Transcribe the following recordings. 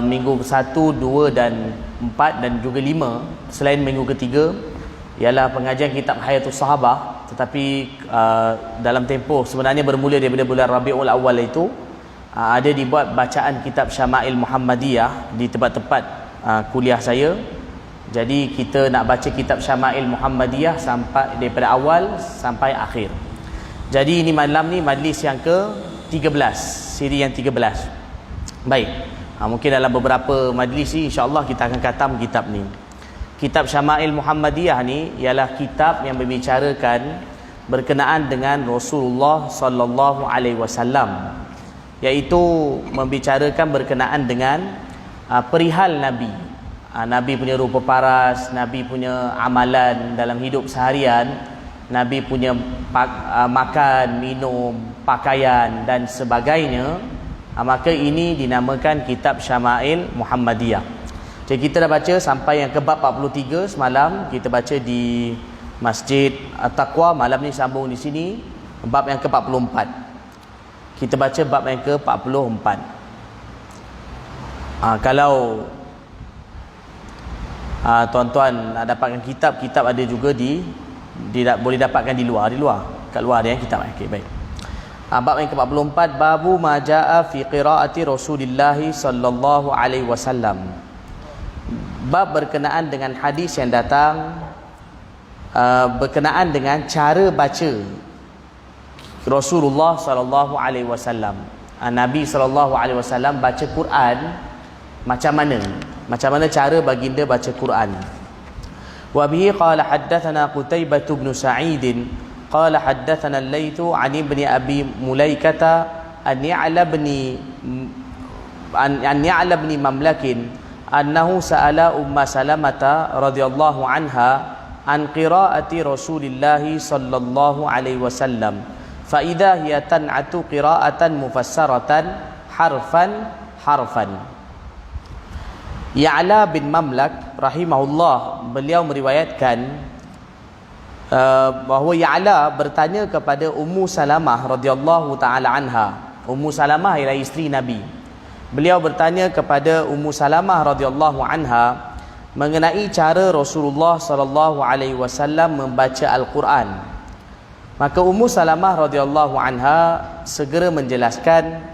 minggu 1, 2 dan 4 dan juga 5 selain minggu ketiga ialah pengajian kitab Hayatus Sahabah, tetapi dalam tempoh sebenarnya bermula daripada bulan Rabiul Awal itu ada dibuat bacaan kitab Syama'il Muhammadiyah di tempat-tempat kuliah saya. Jadi kita nak baca kitab Syama'il Muhammadiyah sampai daripada awal sampai akhir. Jadi ini malam ni majlis yang ke-13, siri yang 13. Baik, mungkin dalam beberapa majlis ni insya-Allah kita akan khatam kitab ni. Kitab Syama'il Muhammadiyah ni ialah kitab yang membicarakan berkenaan dengan Rasulullah sallallahu alaihi wasallam, iaitu membicarakan berkenaan dengan perihal Nabi. Nabi punya rupa paras, Nabi punya amalan dalam hidup seharian, Nabi punya makan, minum, pakaian dan sebagainya. Maka ini dinamakan kitab Syama'il Muhammadiyah. Jadi kita dah baca sampai yang ke bab 43 semalam, kita baca di Masjid At-Taqwa. Malam ni sambung di sini bab yang ke-44. Kita baca bab yang ke-44. Kalau tuan-tuan nak dapatkan kitab ada juga boleh dapatkan di luar kat luar dia kitab. Okey, baik. Bab yang ke-44, babu ma jaa fi qiraati Rasulillah sallallahu alaihi wasallam. Bab berkenaan dengan hadis yang datang berkenaan dengan cara baca Rasulullah sallallahu alaihi wasallam. Nabi sallallahu alaihi wasallam baca Quran macam mana cara baginda baca Quran. Wa bihi qala haddatsana Qutaibah bin Sa'id qala haddatsana Al-Laits 'an ibni Abi Mulaikah an Ya'la ibn Mamlak annahu sa'ala Umma Salamah radhiyallahu anha an qiraati Rasulillah sallallahu alaihi wasallam fa idza hiya tan'atu qira'atan mufassaratan harfan. Ya'la bin Mamlak rahimahullah, beliau meriwayatkan bahawa Ya'la bertanya kepada Ummu Salamah radhiyallahu taala anha. Ummu Salamah ialah isteri Nabi. Beliau bertanya kepada Ummu Salamah radhiyallahu anha mengenai cara Rasulullah sallallahu alaihi wasallam membaca Al-Quran. Maka Ummu Salamah radhiyallahu anha segera menjelaskan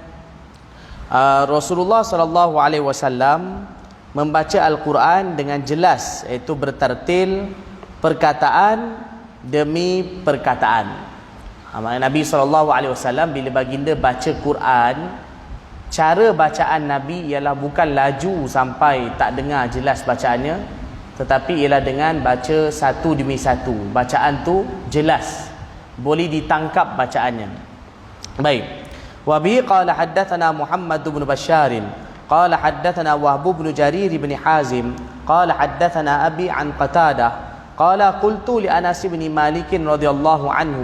Rasulullah sallallahu alaihi wasallam membaca Al-Quran dengan jelas, iaitu bertartil perkataan demi perkataan. Nabi SAW bila baginda baca Quran, cara bacaan Nabi ialah bukan laju sampai tak dengar jelas bacaannya, tetapi ialah dengan baca satu demi satu. Bacaan tu jelas, boleh ditangkap bacaannya. Baik. Wa bihi qala haddatsana Muhammad bin Bashar قال حدثنا وهب بن جرير بن حازم قال حدثنا أبي عن قتادة قال قلت لأنس بن مالك رضي الله عنه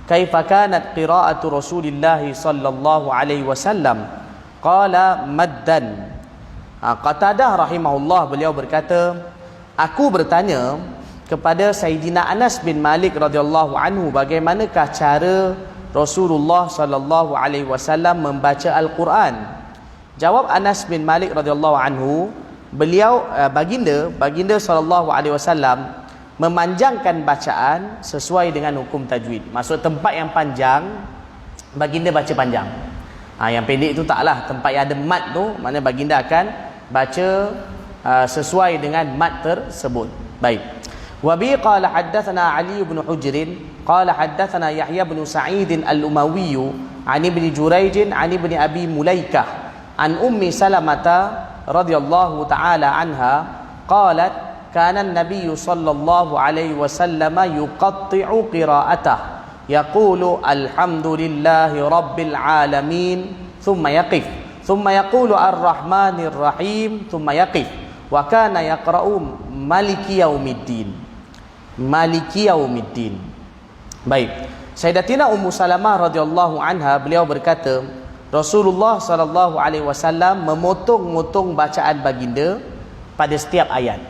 كيف كانت قراءة رسول الله صلى الله عليه وسلم قال مدا. Qatadah rahimahullah, beliau berkata, aku bertanya kepada Sayyidina Anas bin Malik radhiyallahu anhu bagaimanakah cara Rasulullah sallallahu alaihi wasallam membaca Al-Quran. Jawab Anas bin Malik radhiyallahu anhu, beliau baginda sallallahu alaihi wasallam memanjangkan bacaan sesuai dengan hukum tajwid. Maksud tempat yang panjang baginda baca panjang. Yang pendek itu taklah, tempat yang ada mat tu maknanya baginda akan baca sesuai dengan mat tersebut. Baik. Wa bi qala haddatsana Ali bin Hujr qala haddatsana Yahya bin Sa'id al-Umawi an ibni Jurayj an ibni Abi Mulaikah an Ummi Salamah radhiyallahu taala anha qalat kana an-nabiy sallallahu alaihi wasallam yuqatti'u qira'atah yaqulu alhamdulillahi rabbil alamin thumma yaqif thumma yaqulu ar-rahmanir rahim thumma yaqif wa kana yaqra'u maliki yaumiddin. Baik, Sayyidatina Ummu Salamah radhiyallahu anha, beliau berkata Rasulullah sallallahu alaihi wasallam memotong-motong bacaan baginda pada setiap ayat.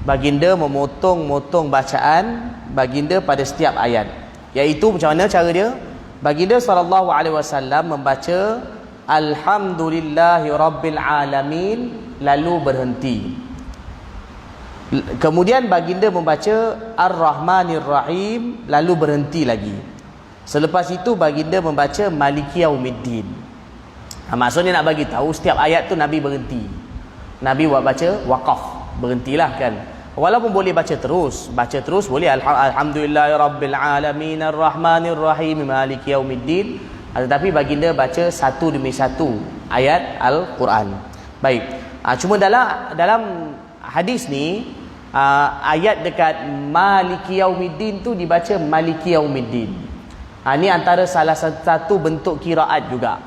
Baginda memotong-motong bacaan baginda pada setiap ayat. Iaitu macam mana cara dia? Baginda sallallahu alaihi wasallam membaca alhamdulillahi rabbil alamin, lalu berhenti. Kemudian baginda membaca ar-rahmanir rahim, lalu berhenti lagi. Selepas itu baginda membaca maliki yaumiddin. Maksudnya nak bagi tahu setiap ayat tu Nabi berhenti. Nabi buat baca waqaf, berhentilah kan. Walaupun boleh baca terus boleh, alhamdulillahirabbil alamin arrahmanir rahim maliki yaumiddin, tetapi baginda baca satu demi satu ayat Al-Quran. Baik. Cuma dalam hadis ni ayat dekat maliki yaumiddin tu dibaca maliki yaumiddin. Ni antara salah satu bentuk qiraat juga.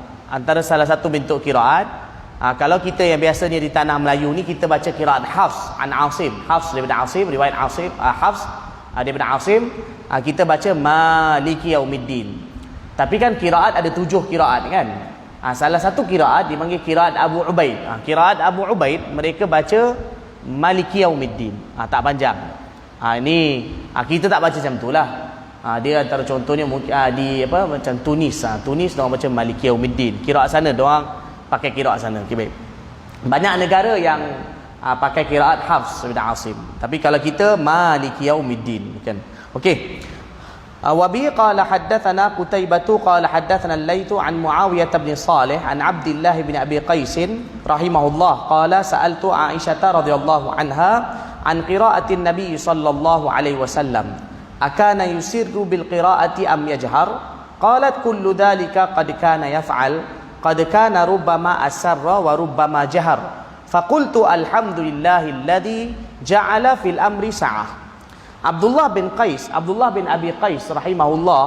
Kalau kita yang biasanya di tanah Melayu ni, kita baca qiraat Hafs an Asim, Hafs daripada Asim, riwayat Asim, Hafs daripada Asim, kita baca maliki yaumiddin. Tapi kan qiraat ada 7 qiraat kan. Salah satu qiraat dipanggil qiraat Abu Ubaid. Qiraat Abu Ubaid mereka baca maliki yaumiddin. Tak panjang. Ini kita tak baca macam itulah. Dia antara contohnya di macam Tunis. Tunis dia orang baca maliki yaumiddin. Qiraat sana dia orang pakai qiraat sana. Okay, baik. Banyak negara yang pakai qiraat Hafs bin Asim. Tapi kalau kita maliki yaumiddin kan. Okey. Wa bi qala haddatsana Qutaibah qala haddatsana Al-Laits an Muawiyah bin Salih an Abdullah bin Abi Qais rahimahullah qala sa'altu Aisyah radhiyallahu anha an qira'atin Nabi sallallahu alaihi wasallam akana yusirru bil qira'ati am yajhar, qalat kullu dhalika qad kana yaf'al, qad kana rubbama asarra wa rubbama jahar, faqultu alhamdulillahilladzi ja'ala fil amri sa'ah. Abdullah bin Abi Qais rahimahullah,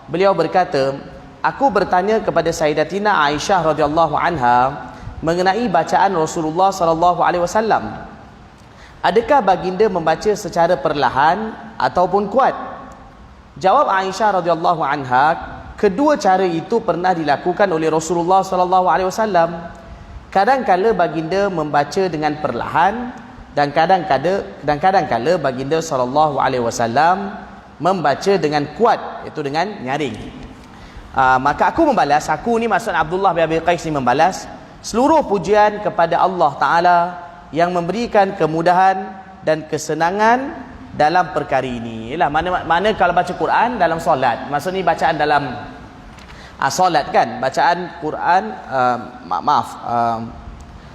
beliau berkata, aku bertanya kepada Sayyidatina Aisyah radhiyallahu anha mengenai bacaan Rasulullah sallallahu alaihi wasallam, adakah baginda membaca secara perlahan ataupun kuat? Jawab Aisyah radhiyallahu anha, kedua cara itu pernah dilakukan oleh Rasulullah sallallahu alaihi wasallam. Kadang-kala baginda membaca dengan perlahan dan kadang-kala baginda sallallahu alaihi wasallam membaca dengan kuat, iaitu dengan nyaring. Maka aku membalas, aku ni maksud Abdullah bin Abi Qais ni membalas, seluruh pujian kepada Allah Taala yang memberikan kemudahan dan kesenangan dalam perkara ini. Ialah mana kalau baca Quran dalam solat, maksud ni bacaan dalam solat kan, bacaan Quran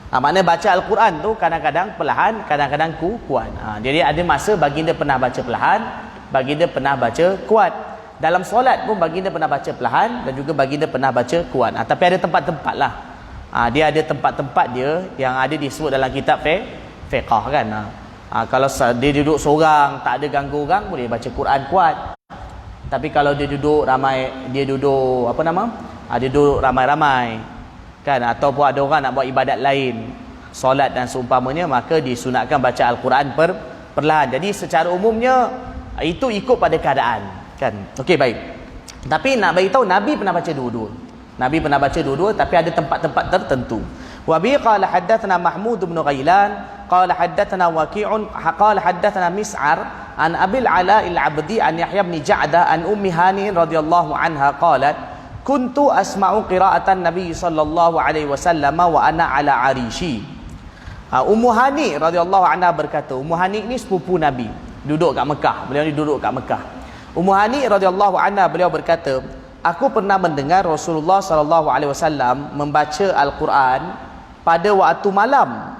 makna baca Al-Quran tu kadang-kadang perlahan, kadang-kadang kuat. Jadi ada masa baginda pernah baca perlahan, baginda pernah baca kuat. Dalam solat pun baginda pernah baca perlahan dan juga baginda pernah baca kuat. Tapi ada tempat-tempat lah. Dia ada tempat-tempat dia yang ada disebut dalam kitab fiqh kan. Kalau dia duduk seorang, tak ada ganggu orang, boleh baca Quran kuat. Tapi kalau dia duduk ramai-ramai kan, ataupun ada orang nak buat ibadat lain, solat dan seumpamanya, maka disunatkan baca Al-Quran perlahan. Jadi secara umumnya itu ikut pada keadaan kan. Okey, baik. Tapi nak bagi tahu Nabi pernah baca dua-dua, tapi ada tempat-tempat tertentu. Wa bi qala haddatsana Mahmud bin Ghailan qala haddatsana Waqi'un qala haddatsana Mis'ar an Abil Ala al-Abdi an Yahya bin Ja'dah an Ummi Hani radhiyallahu anha qalat kuntu asma'u qira'atan Nabi sallallahu alaihi wasallam wa ana ala arishi. Ummu Hani radhiyallahu anha berkata, Ummu Hani ni sepupu Nabi, duduk kat Mekah. Beliau ni duduk kat Mekah. Ummu Hani radhiyallahu anha beliau berkata, aku pernah mendengar Rasulullah sallallahu alaihi wasallam membaca Al-Quran pada waktu malam,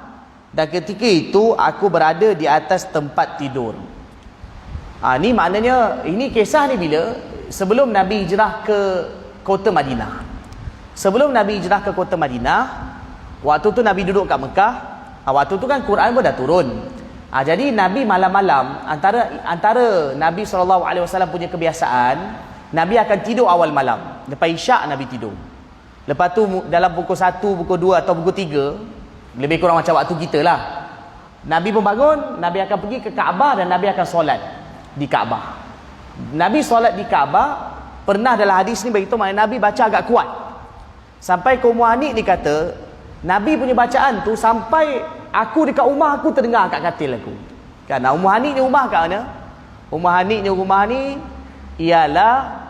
dan ketika itu aku berada di atas tempat tidur. Ni maknanya, ini kisah ni bila sebelum Nabi hijrah ke kota Madinah. Sebelum Nabi hijrah ke kota Madinah, waktu tu Nabi duduk kat Mekah. Waktu tu kan Quran pun dah turun. Jadi Nabi malam-malam, antara Nabi SAW punya kebiasaan, Nabi akan tidur awal malam. Lepas Isyak Nabi tidur. Lepas tu dalam pukul 1, pukul 2 atau pukul 3, lebih kurang macam waktu kita lah, Nabi pun bangun, Nabi akan pergi ke Kaabah dan Nabi akan solat di Kaabah. Nabi solat di Kaabah. Pernah dalam hadis ni beritahu makna Nabi baca agak kuat. Sampai Ummu Hani ni kata, Nabi punya bacaan tu sampai aku dekat rumah aku terdengar kat katil aku. Kan Ummu Hani ni rumah kat mana? Ummu Hani ialah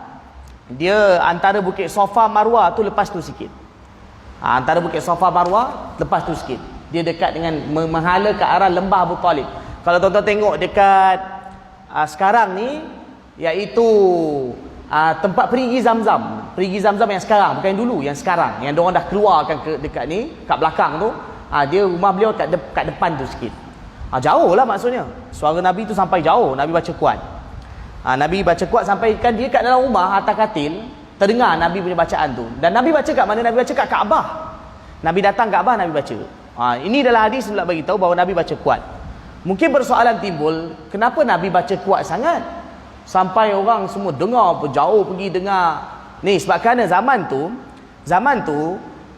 dia antara Bukit Safa Marwah tu lepas tu sikit. Antara Bukit Safa Marwah, lepas tu sikit. Dia dekat dengan menghala ke arah lembah Abu Talib. Kalau tuan-tuan tengok dekat sekarang ni, iaitu tempat perigi Zamzam. Perigi Zamzam yang sekarang, bukan yang dulu, yang sekarang. Yang diorang dah keluarkan ke dekat ni, kat belakang tu. Dia rumah beliau kat depan tu sikit. Jauh lah maksudnya. Suara Nabi tu sampai jauh, Nabi baca kuat. Nabi baca kuat sampai kan dia kat dalam rumah, atas katil, terdengar Nabi punya bacaan tu. Dan Nabi baca kat mana? Nabi baca kat Kaabah. Nabi datang Kaabah, Nabi baca. Ini dalam hadis nak bagi tahu bahawa Nabi baca kuat. Mungkin persoalan timbul, kenapa Nabi baca kuat sangat sampai orang semua dengar, jauh pergi dengar. Ni sebab kerana zaman tu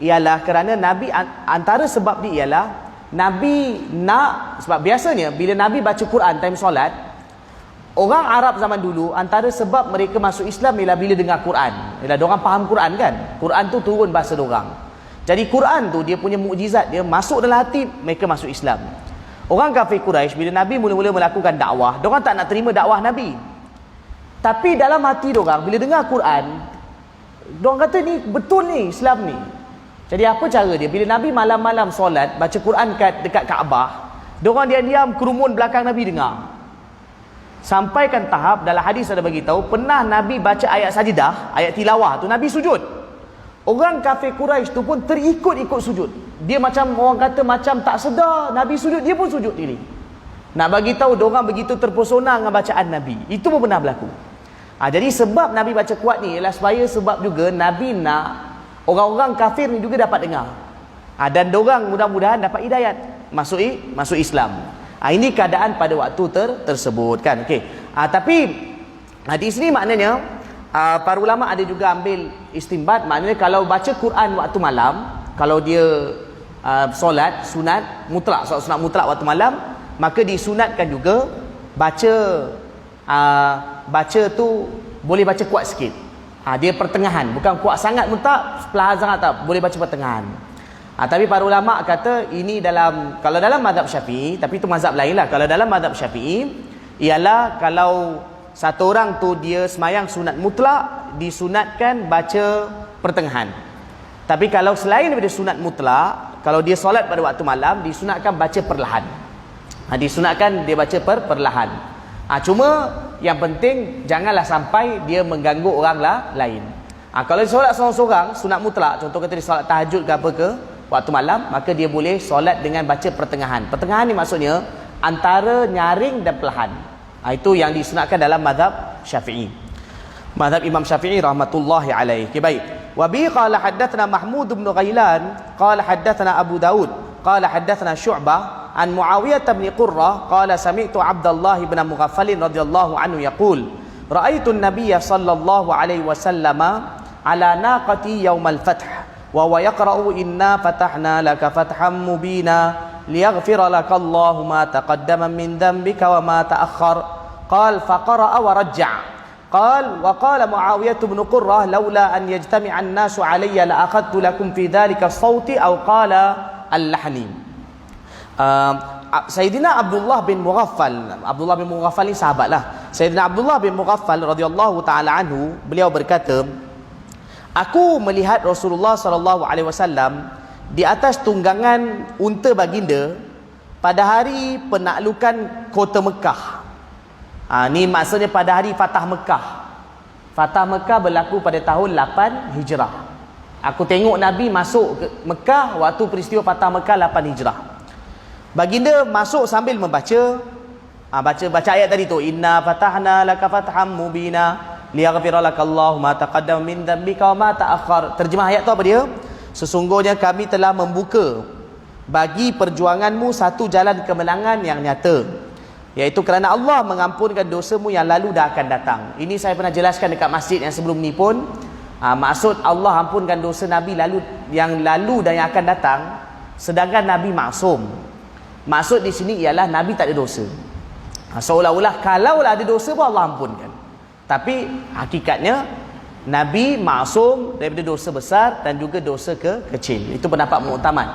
ialah kerana Nabi, antara sebab dia ialah Nabi nak, sebab biasanya bila Nabi baca Quran time solat, orang Arab zaman dulu, antara sebab mereka masuk Islam ialah bila dengar Quran. Ialah diorang faham Quran kan. Quran tu turun bahasa diorang. Jadi Quran tu dia punya mukjizat, dia masuk dalam hati, mereka masuk Islam. Orang kafir Quraisy bila Nabi mula-mula melakukan dakwah, diorang tak nak terima dakwah Nabi. Tapi dalam hati diorang bila dengar Quran, diorang kata ni betul ni Islam ni. Jadi apa cara dia? Bila Nabi malam-malam solat baca Quran dekat Kaabah, diorang diam-diam kerumun belakang Nabi dengar. Sampaikan tahap dalam hadis ada bagi tahu, pernah Nabi baca ayat sajidah, ayat tilawah tu Nabi sujud. Orang kafir Quraisy tu pun terikut-ikut sujud. Dia macam orang kata macam tak sedar Nabi sujud, dia pun sujud diri. Nak bagi tahu diorang begitu terpesona dengan bacaan Nabi. Itu pun pernah berlaku. Jadi sebab Nabi baca kuat ni ialah supaya sebab juga Nabi nak orang-orang kafir ni juga dapat dengar. Dan diorang mudah-mudahan dapat hidayat, masuk Islam. Ini keadaan pada waktu tersebut kan. Okey. Tapi hadis ni maknanya para ulama ada juga ambil istimbat, maknanya kalau baca Quran waktu malam, kalau dia solat sunat mutlak, solat sunat mutlak waktu malam, maka disunatkan juga baca tu boleh baca kuat sikit. Dia pertengahan, bukan kuat sangat mutlak, perlahan sangat tak, boleh baca pertengahan. Tapi para ulama kata ini kalau dalam mazhab Syafi'i, tapi itu mazhab lain lah. Kalau dalam mazhab Syafi'i ialah kalau satu orang tu dia semayang sunat mutlak, disunatkan baca pertengahan. Tapi kalau selain daripada sunat mutlak, kalau dia solat pada waktu malam, disunatkan baca perlahan. Disunatkan dia baca perlahan. Cuma yang penting janganlah sampai dia mengganggu orang lain. Kalau dia solat seorang-seorang sunat mutlak, contoh kata dia solat tahajud ke apa ke waktu malam, maka dia boleh solat dengan baca pertengahan. Pertengahan ni maksudnya antara nyaring dan perlahan. Itu yang disunatkan dalam mazhab Syafi'i. Mazhab Imam Syafi'i rahmatullahi alaihi. Okay, baik. Wa bi qala haddatsana Mahmud bin Ghailan qala haddatsana Abu Daud qala haddatsana Syu'bah an Muawiyah bin Qurrah qala sami'tu Abdullah bin Mughaffal radhiyallahu anhu yaqul ra'aitu an-nabiyya sallallahu alaihi wasallam ala naqati yaumal fath wa huwa yaqra'u inna fatahna laka fathan mubina ليغفر لك الله ما تقدم من ذنبك وما تأخر قال فقرأ ورجع قال وقال معاوية بن قرة لولا أن يجتمع الناس علي لأخذت لكم في ذلك الصوت أو قال اللحن. Sayyidina Abdullah bin Mughaffal ni sahabat lah. Sayyidina Abdullah bin Mughaffal radhiyallahu ta'ala anhu, beliau berkata, aku melihat Rasulullah sallallahu alaihi wasallam di atas tunggangan unta baginda pada hari penaklukan kota Mekah. Ni maksudnya pada hari Fatah Mekah. Fatah Mekah berlaku pada tahun 8 Hijrah. Aku tengok Nabi masuk ke Mekah waktu peristiwa Fatah Mekah 8 Hijrah. Baginda masuk sambil membaca baca ayat tadi tu, inna fatahna laka fatham mubina liyaghfira lakallahu ma taqaddama min dhanbika wa ma ta'akhkhar. Terjemah ayat tu apa dia? Sesungguhnya kami telah membuka bagi perjuanganmu satu jalan kemenangan yang nyata, iaitu kerana Allah mengampunkan dosamu yang lalu dan akan datang. Ini saya pernah jelaskan dekat masjid yang sebelum ni pun. Maksud Allah ampunkan dosa Nabi yang lalu dan yang akan datang, sedangkan Nabi maksum. Maksud di sini ialah Nabi tak ada dosa. Seolah-olah kalaulah ada dosa pun Allah ampunkan. Tapi hakikatnya Nabi maksum daripada dosa besar dan juga dosa kecil. Itu pendapat muktamad.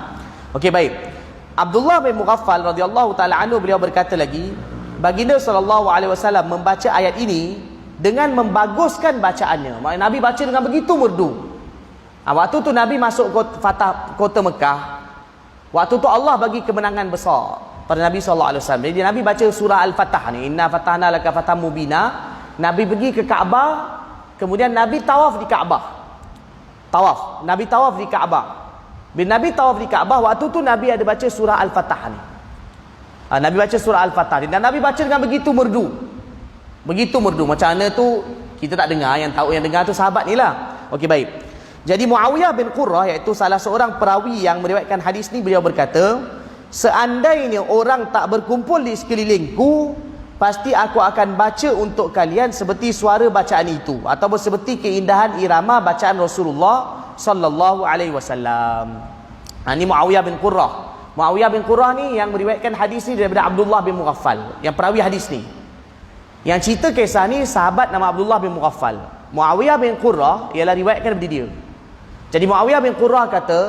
Okey, baik. Abdullah bin Mughaffal radhiyallahu taala anhu, beliau berkata lagi, baginda sallallahu alaihi wasallam membaca ayat ini dengan membaguskan bacaannya. Maksudnya Nabi baca dengan begitu merdu. Waktu tu Nabi masuk kota Mekah. Waktu tu Allah bagi kemenangan besar pada Nabi SAW. Jadi Nabi baca surah Al-Fatah ni, inna fatahna laka fathan mubina. Nabi pergi ke Kaabah, kemudian Nabi tawaf di Kaabah. Nabi tawaf di Kaabah. Bila Nabi tawaf di Kaabah, waktu tu Nabi ada baca surah Al-Fatah ni. Nabi baca surah Al-Fatah ni, dan Nabi baca dengan begitu merdu. Begitu merdu. Macam mana tu kita tak dengar, yang tahu yang dengar tu sahabat ni lah. Okey, baik. Jadi Muawiyah bin Qurrah, iaitu salah seorang perawi yang meriwayatkan hadis ni, beliau berkata, seandainya orang tak berkumpul di sekelilingku, pasti aku akan baca untuk kalian seperti suara bacaan itu, ataupun seperti keindahan irama bacaan Rasulullah sallallahu alaihi wasallam. Ini Muawiyah bin Qurrah. Muawiyah bin Qurrah ni yang meriwayatkan hadis ni daripada Abdullah bin Mughaffal, yang perawi hadis ni. Yang cerita kisah ni sahabat nama Abdullah bin Mughaffal. Muawiyah bin Qurrah ialah riwayatkan daripada dia. Jadi Muawiyah bin Qurrah kata,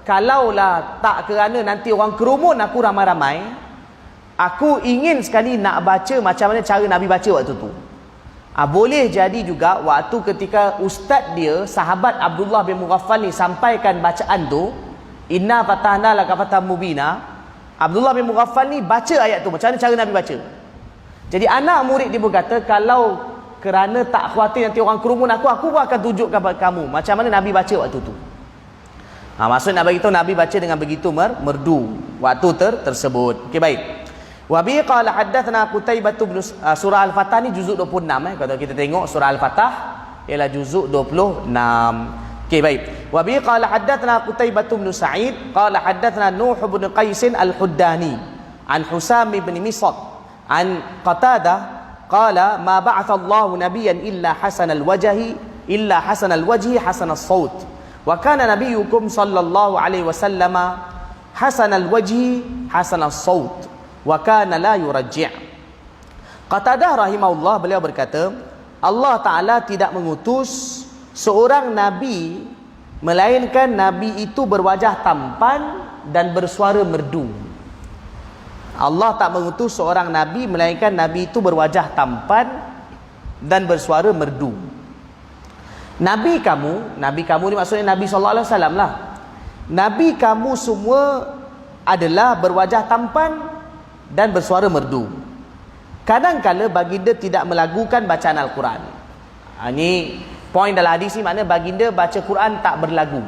kalaulah tak kerana nanti orang kerumun aku ramai-ramai, aku ingin sekali nak baca macam mana cara Nabi baca waktu tu. Boleh jadi juga waktu ketika ustaz dia, sahabat Abdullah bin Mughaffal ni, sampaikan bacaan tu, inna fatahna laka fathan mubina, Abdullah bin Mughaffal ni baca ayat tu, macam mana cara Nabi baca. Jadi anak murid dia berkata, kalau kerana tak khawatir nanti orang kerumun aku pun akan tunjukkan kepada kamu macam mana Nabi baca waktu tu. Maksud nak bagi tahu Nabi baca dengan begitu merdu waktu tersebut. Okey, baik. Wa bi qala haddatsana Qutaibah bin surah Al-Fatah ni juzuk 26 kalau kita tengok surah Al-Fatah ialah juzuk 26. Okey, baik. Wa bi qala haddatsana Qutaibah bin Sa'id qala haddatsana Nuh bin Qais Al-Huddani an Husam bin Misad an Qatadah qala ma ba'atha Allahu nabiyyan illa hasanal wajhi hasanal saut wa kana nabiyyukum sallallahu alaihi wasallam hasanal wajhi hasanal saut wa kana la yurajji'. Qatadah rahimahullah, beliau berkata, Allah Ta'ala tidak mengutus seorang nabi melainkan nabi itu berwajah tampan dan bersuara merdu. Allah tak mengutus seorang nabi melainkan nabi itu berwajah tampan dan bersuara merdu. Nabi kamu ni maksudnya Nabi SAW lah. Nabi kamu semua adalah berwajah tampan dan bersuara merdu. Kadang-kala baginda tidak melagukan bacaan Al-Quran. Ini poin dalam hadis ni, maknanya baginda baca Quran tak berlagu.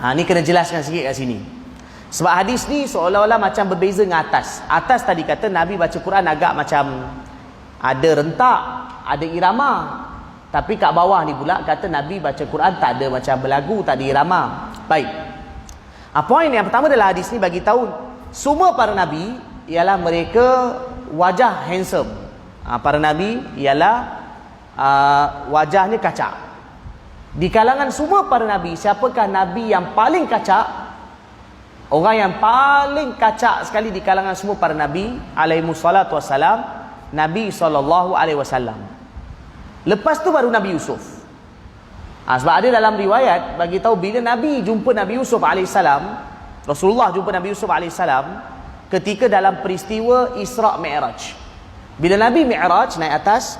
Ini kena jelaskan sikit kat sini. Sebab hadis ni seolah-olah macam berbeza dengan atas. Atas tadi kata Nabi baca Quran agak macam ada rentak, ada irama. Tapi kat bawah ni pula kata Nabi baca Quran tak ada macam berlagu, tak ada irama. Baik. Poin yang pertama dalam hadis ni bagi tahu semua para nabi ialah mereka wajah handsome. Para nabi ialah wajahnya kacak. Di kalangan semua para nabi, siapakah nabi yang paling kacak? Orang yang paling kacak sekali di kalangan semua para nabi alaihissalatu wassalam, Nabi SAW. Lepas tu baru Nabi Yusuf. Sebab ada dalam riwayat bagi tahu bila Nabi jumpa Nabi Yusuf alaihissalam, Rasulullah jumpa Nabi Yusuf alaihissalam ketika dalam peristiwa Isra' Mi'raj. Bila Nabi Mi'raj naik atas,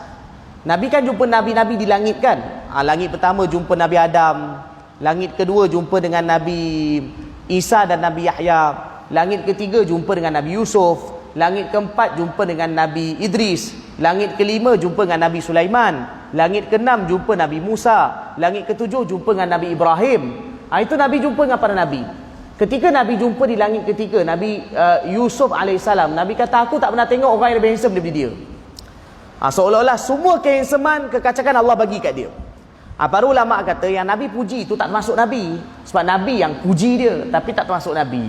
Nabi kan jumpa nabi-nabi di langit kan. Langit pertama jumpa Nabi Adam, langit kedua jumpa dengan Nabi Isa dan Nabi Yahya, langit ketiga jumpa dengan Nabi Yusuf, langit keempat jumpa dengan Nabi Idris, langit kelima jumpa dengan Nabi Sulaiman, langit keenam jumpa Nabi Musa, langit ketujuh jumpa dengan Nabi Ibrahim. Itu Nabi jumpa dengan para Nabi. Ketika Nabi jumpa di langit ketiga, Nabi Yusuf alaihissalam, Nabi kata, aku tak pernah tengok orang yang lebih handsome daripada dia. Seolah-olah semua kehansaman, kekacakan Allah bagi kat dia. Para ulama kata yang Nabi puji itu tak termasuk Nabi. Sebab Nabi yang puji dia, tapi tak termasuk Nabi.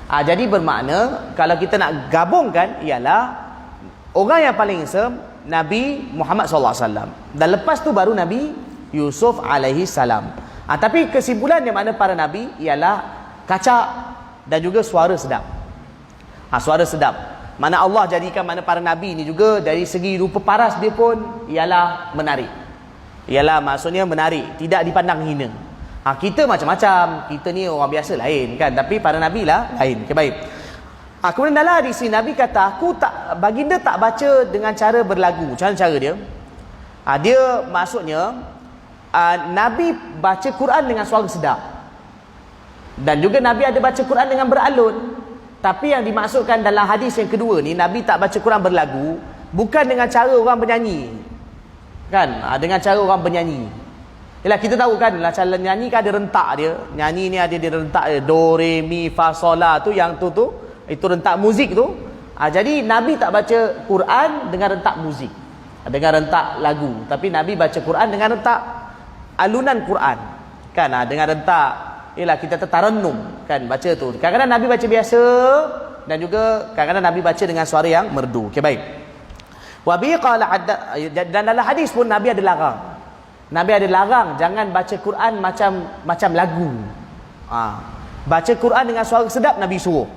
Jadi bermakna kalau kita nak gabungkan ialah orang yang paling handsome Nabi Muhammad SAW, dan lepas tu baru Nabi Yusuf alaihi salam. Tapi kesimpulan yang mana para Nabi ialah kacak dan juga suara sedap. Suara sedap. Mana Allah jadikan mana para Nabi ni juga dari segi rupa paras dia pun ialah menarik. Ialah maksudnya menarik, tidak dipandang hina. Kita macam-macam, kita ni orang biasa lain kan, tapi para Nabi lah lain. Okay, baik. Kemudian dalam hadis ini Nabi kata, baginda tak baca dengan cara berlagu. Macam mana cara dia? Dia maksudnya Nabi baca Quran dengan suara sedap. Dan juga Nabi ada baca Quran dengan beralun. Tapi yang dimaksudkan dalam hadis yang kedua ni, Nabi tak baca Quran berlagu, bukan dengan cara orang bernyanyi. Kan? Dengan cara orang bernyanyi. Yalah, kita tahu kan lah, cara nyanyi kan ada rentak dia. Nyanyi ni ada dia rentak dia. Do, re, mi, fa, sol, la tu, yang tu itu rentak muzik tu. Jadi Nabi tak baca Quran dengan rentak muzik, dengan rentak lagu. Tapi Nabi baca Quran dengan rentak alunan Quran. Kan? Dengan rentak, yalah, kita tertarannum kan baca tu. Kadang-kadang Nabi baca biasa, dan juga kadang-kadang Nabi baca dengan suara yang merdu. Okey, baik. Wa bi qala dan dalam hadis pun Nabi ada larang. Nabi ada larang jangan baca Quran macam lagu. Baca Quran dengan suara sedap Nabi suruh.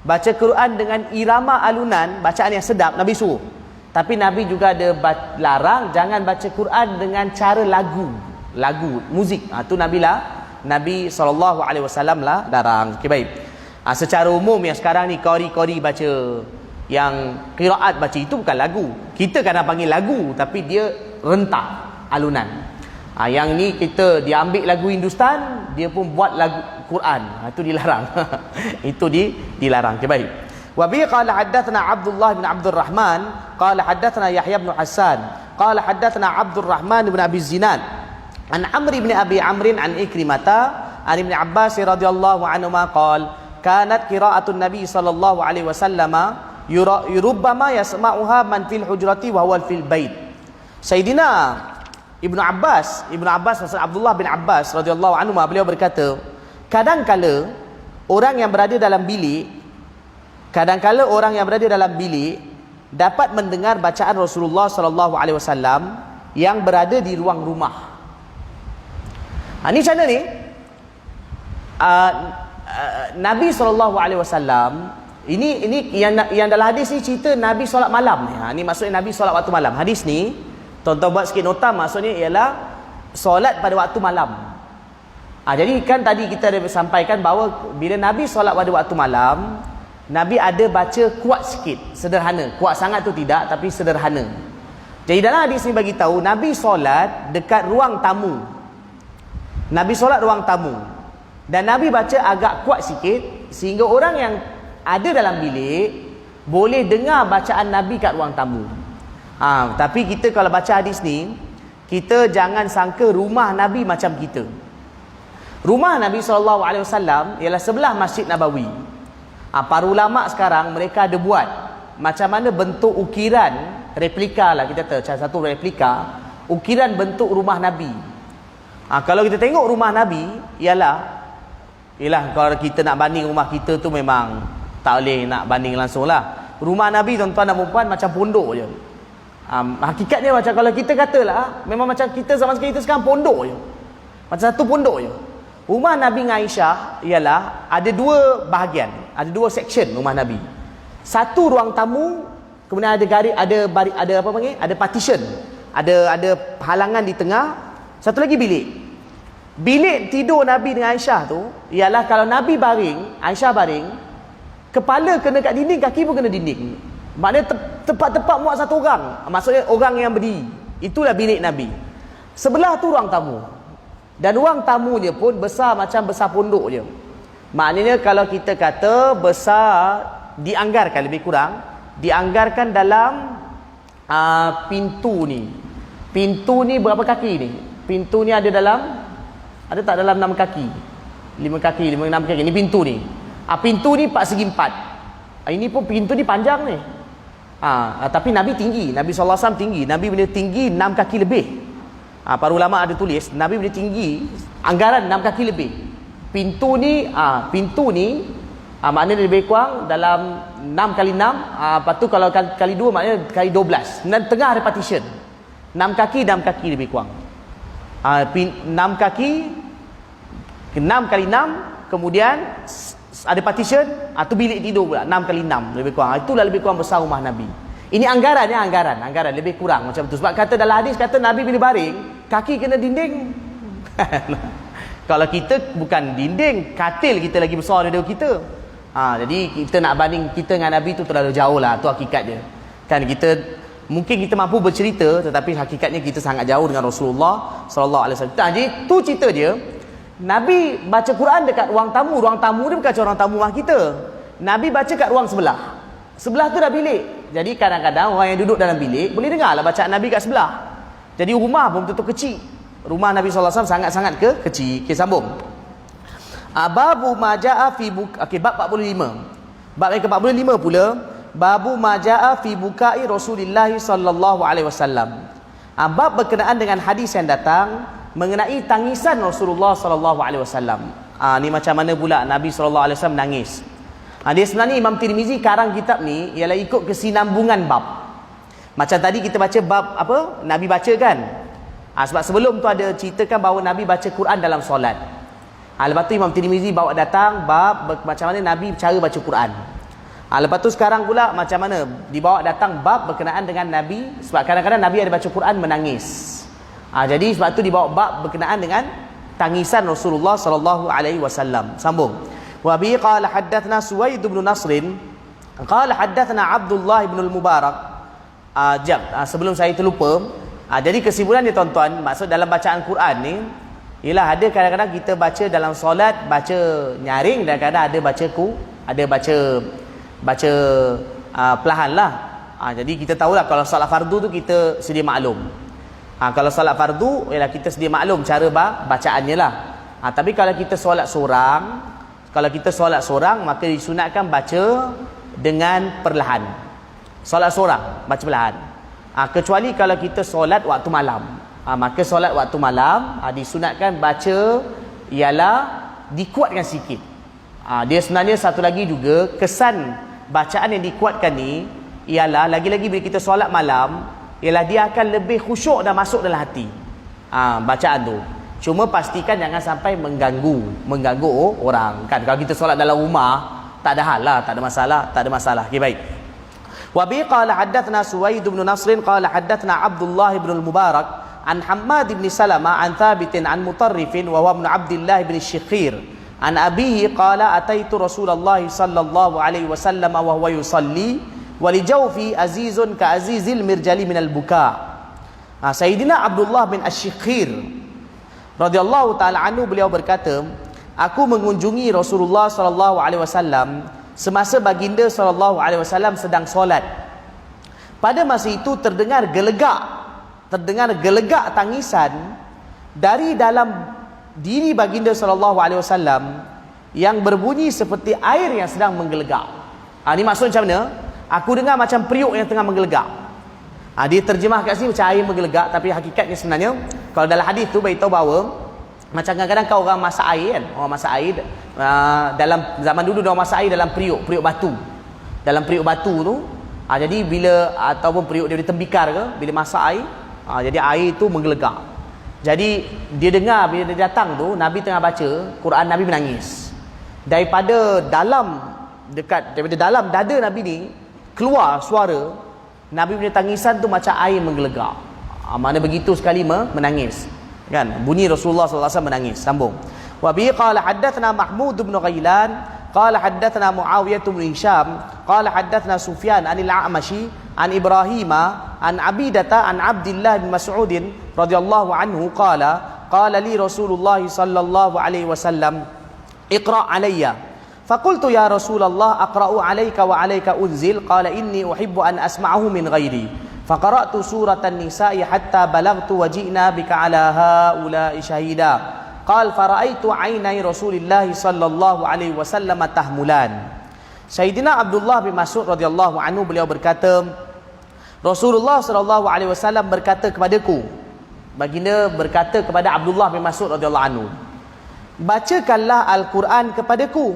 Baca Quran dengan irama alunan, bacaan yang sedap Nabi suruh. Tapi Nabi juga ada larang jangan baca Quran dengan cara lagu, muzik. Tu Nabi SAW lah larang. Okey, baik. Secara umum yang sekarang ni qari baca, yang qiraat baca, itu bukan lagu. Kita kadang panggil lagu tapi dia rentak alunan. Yang ni kita diambil lagu Hindustan, dia pun buat lagu Quran. Itu dilarang. Itu dilarang. Okay, baik. Wa bi qala haddatsana Abdullah bin Abdul Rahman qala haddatsana Yahya bin Hassan qala haddatsana Abdul Rahman bin Abi Zinad an Amr bin Abi Amr an Ikrimata an Ibn Abbas radhiyallahu anhuma qala kanat qira'atun Nabi sallallahu alaihi wasallam yurubbama yasma'uha man fil hujrati wa huwa fil bait. Sayyidina Ibnu Abbas Abdullah bin Abbas radhiyallahu anhu, beliau berkata, kadang-kala orang yang berada dalam bilik dapat mendengar bacaan Rasulullah sallallahu alaihi wasallam yang berada di ruang rumah. Ni macam mana ni? Nabi sallallahu alaihi wasallam ini yang dalam hadis ni cerita Nabi solat malam ni. Ni maksudnya Nabi solat waktu malam. Hadis ni tuan-tuan buat sikit nota, maksudnya ialah solat pada waktu malam. Jadi kan tadi kita ada sampaikan bahawa bila Nabi solat pada waktu malam, Nabi ada baca kuat sikit, sederhana. Kuat sangat tu tidak, tapi sederhana. Jadi dalam hadis ni bagi tahu Nabi solat dekat ruang tamu. Nabi solat ruang tamu. Dan Nabi baca agak kuat sikit sehingga orang yang ada dalam bilik boleh dengar bacaan Nabi kat ruang tamu. Tapi kita kalau baca hadis ni, kita jangan sangka rumah Nabi macam kita. Rumah Nabi SAW ialah sebelah Masjid Nabawi. Para ulama sekarang mereka ada buat macam mana bentuk ukiran replika lah, kita tahu satu replika ukiran bentuk rumah Nabi. Kalau kita tengok rumah Nabi ialah kalau kita nak banding rumah kita tu memang tak boleh nak banding langsung lah. Rumah Nabi tuan-tuan dan puan macam pondok je. Hakikatnya macam kalau kita katalah memang macam kita zaman kita sekarang pondok je. Macam satu pondok je. Rumah Nabi dengan Aisyah ialah ada dua bahagian, ada dua section rumah Nabi. Satu ruang tamu, kemudian ada apa panggil? Ada partition. Ada halangan di tengah. Satu lagi bilik. Bilik tidur Nabi dengan Aisyah tu ialah kalau Nabi baring, Aisyah baring, kepala kena kat dinding, kaki pun kena dinding. Maknanya tepat-tepat muat satu orang. Maksudnya orang yang berdiri. Itulah bilik Nabi. Sebelah tu ruang tamu. Dan ruang tamunya pun besar macam besar pondok je. Maknanya kalau kita kata besar, dianggarkan lebih kurang, dianggarkan dalam pintu ni. Pintu ni berapa kaki ni? Pintu ni ada tak dalam 6 kaki? 5 kaki, 6 kaki. Ni pintu ni. Pintu ni 4 segi 4. Ini pun pintu ni panjang ni. Tapi Nabi tinggi. Nabi SAW tinggi. Nabi boleh tinggi 6 kaki lebih. Para ulama ada tulis Nabi boleh tinggi anggaran 6 kaki lebih. Pintu ni maknanya lebih kurang dalam 6 kali 6. Lepas tu kalau kali 2 maknanya kali 12. Dan tengah ada partition. 6 kaki lebih kurang. 6 kaki 6 kali 6, kemudian ada partition, tu bilik tidur pula 6 kali 6 lebih kurang. Itulah lebih kurang besar rumah Nabi. Ini anggaran lebih kurang macam tu. Sebab kata dalam hadis kata Nabi bila baring, kaki kena dinding. Kalau kita bukan dinding, katil kita lagi besar daripada kita. Jadi kita nak banding kita dengan Nabi tu terlalu jauh lah. Tu hakikat dia. Kan kita Mungkin kita mampu bercerita, tetapi hakikatnya kita sangat jauh dengan Rasulullah sallallahu alaihi wasallam. Jadi tu cerita dia. Nabi baca Quran dekat ruang tamu dia bukan ruang tamu rumah kita. Nabi baca kat ruang sebelah. Sebelah tu dah bilik. Jadi kadang-kadang orang yang duduk dalam bilik boleh dengarlah bacaan Nabi kat sebelah. Jadi rumah pun betul-betul kecil. Rumah Nabi sallallahu alaihi wasallam sangat-sangat kecil. Okey, sambung. Babu majaa fi bab 45. Bab yang ke-45 pula, babu majaa fi bukai Rasulullah sallallahu alaihi wasallam. Bab berkenaan dengan hadis yang datang mengenai tangisan Rasulullah sallallahu alaihi wasallam. Ni macam mana pula Nabi sallallahu alaihi wasallam menangis. Dia sebenarnya Imam Tirmizi karang kitab ni ialah ikut kesinambungan bab. Macam tadi kita baca bab apa? Nabi baca kan? Sebab sebelum tu ada ceritakan bahawa Nabi baca Quran dalam solat. Lepas tu Imam Tirmizi bawa datang bab macam mana Nabi cara baca Quran. Lepas tu sekarang pula macam mana dibawa datang bab berkenaan dengan Nabi, sebab kadang-kadang Nabi ada baca Quran menangis. Jadi sebab tu dibawa bab berkenaan dengan tangisan Rasulullah sallallahu alaihi wasallam. Sambung. Wa bi qala haddatsana Suwaid bin Nasr qala haddatsana Abdullah bin al-Mubarak. Sebelum saya terlupa, jadi kesimpulan ni tuan-tuan, maksud dalam bacaan Quran ni ialah ada kadang-kadang kita baca dalam solat baca nyaring, dan kadang ada baca perlahan lah. Jadi kita tahulah kalau solat fardu tu kita sedia maklum. Kalau solat fardu ialah kita sedia maklum cara bacaannya lah. Tapi kalau kita solat seorang, maka disunatkan baca dengan perlahan. Solat seorang baca perlahan. Kecuali kalau kita solat waktu malam. Maka solat waktu malam disunatkan baca ialah dikuatkan sikit. Dia sebenarnya satu lagi juga kesan bacaan yang dikuatkan ni ialah lagi-lagi bila kita solat malam ialah dia akan lebih khusyuk dan masuk dalam hati bacaan tu. Cuma pastikan jangan sampai mengganggu orang kan. Kalau kita solat dalam rumah tak ada hal lah, tak ada masalah. Okey, baik. Wa bi qala haddatsana Suwaid bin Nasr qala haddatsana Abdullah bin al-Mubarak an Hammad bin Salama an Thabit an Mutarrif wa huwa ibn Abdullah bin Syikhir an abihi qala ataitu Rasulullah sallallahu alaihi wasallam wa huwa yusalli wa li jawfi azizun ka azizil mirjali minal buka. Sayyidina Abdullah bin Asy-Syikhir radhiyallahu taala anhu, beliau berkata, aku mengunjungi Rasulullah sallallahu alaihi wasallam semasa baginda sallallahu alaihi wasallam sedang solat. Pada masa itu terdengar gelegak tangisan dari dalam diri baginda sallallahu alaihi wasallam yang berbunyi seperti air yang sedang menggelegak. Ini maksud macam mana? Aku dengar macam periuk yang tengah menggelegak. Dia terjemah kat sini macam air menggelegak, tapi hakikatnya sebenarnya kalau dalam hadis tu beritahu bahawa macam kadang-kadang kau orang masak air kan, orang masak air dalam zaman dulu dia masak air dalam periuk batu. Dalam periuk batu tu jadi bila ataupun periuk dia tembikar ke, bila masak air jadi air tu menggelegak. Jadi dia dengar bila dia datang tu Nabi tengah baca Quran, Nabi menangis. Daripada dalam dada Nabi ni keluar suara Nabi punya tangisan tu macam air menggelegak. Mana begitu sekali menangis. Kan? Bunyi Rasulullah sallallahu alaihi wasallam menangis. Sambung. Wa bi qala haddatsana Mahmud bin Ghailan qala haddatsana Muawiyah bin Hisham qala haddatsana Sufyan anil A'mashi an Ibrahim an Abidata an Abdullah bin Mas'ud radhiyallahu anhu qala li Rasulullah sallallahu alaihi wasallam iqra alayya faqultu ya Rasulullah aqra'u alayka wa alayka unzil qala inni uhibbu an asma'ahu min ghairi faqara'tu suratan nisa'i hatta balagtu wa ji'na bika ala haula'i shahida qala fara'aitu 'ainai Rasulillah sallallahu alaihi wasallam tahmulan. Sayyidina Abdullah bin Mas'ud radhiyallahu anhu, beliau berkata, Rasulullah sallallahu alaihi wasallam berkata kepadaku, baginda berkata kepada Abdullah bin Mas'ud radhiyallahu anhu, bacakanlah Al-Quran kepadaku.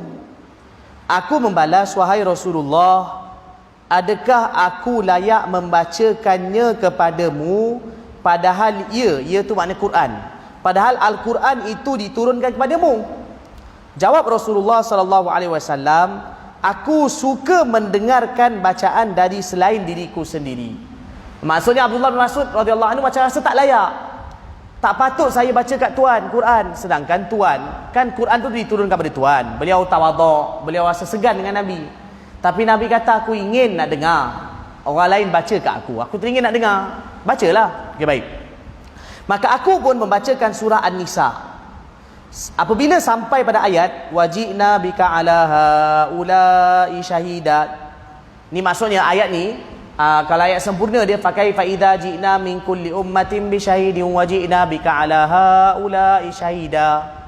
Aku membalas, wahai Rasulullah, adakah aku layak membacakannya kepadamu padahal ia tu makna Quran, padahal Al-Quran itu diturunkan kepadamu? Jawab Rasulullah sallallahu alaihi wasallam, aku suka mendengarkan bacaan dari selain diriku sendiri. Maksudnya Abdullah bin Mas'ud radhiyallahu anhu macam rasa tak layak, tak patut saya baca kat tuan Quran, sedangkan tuan kan Quran tu diturunkan kepada tuan. Beliau tawaduk, beliau rasa segan dengan Nabi. Tapi Nabi kata aku ingin nak dengar orang lain baca kat aku teringin nak dengar, bacalah. Okey, baik. Maka aku pun membacakan surah An-Nisa. Apabila sampai pada ayat wajina bika ala haula'i syahida, ni maksudnya ayat ni kalau ayat sempurna dia pakai fa idza ji'na min kulli ummatin bi syahidin wajina bika ala haula'i syahida.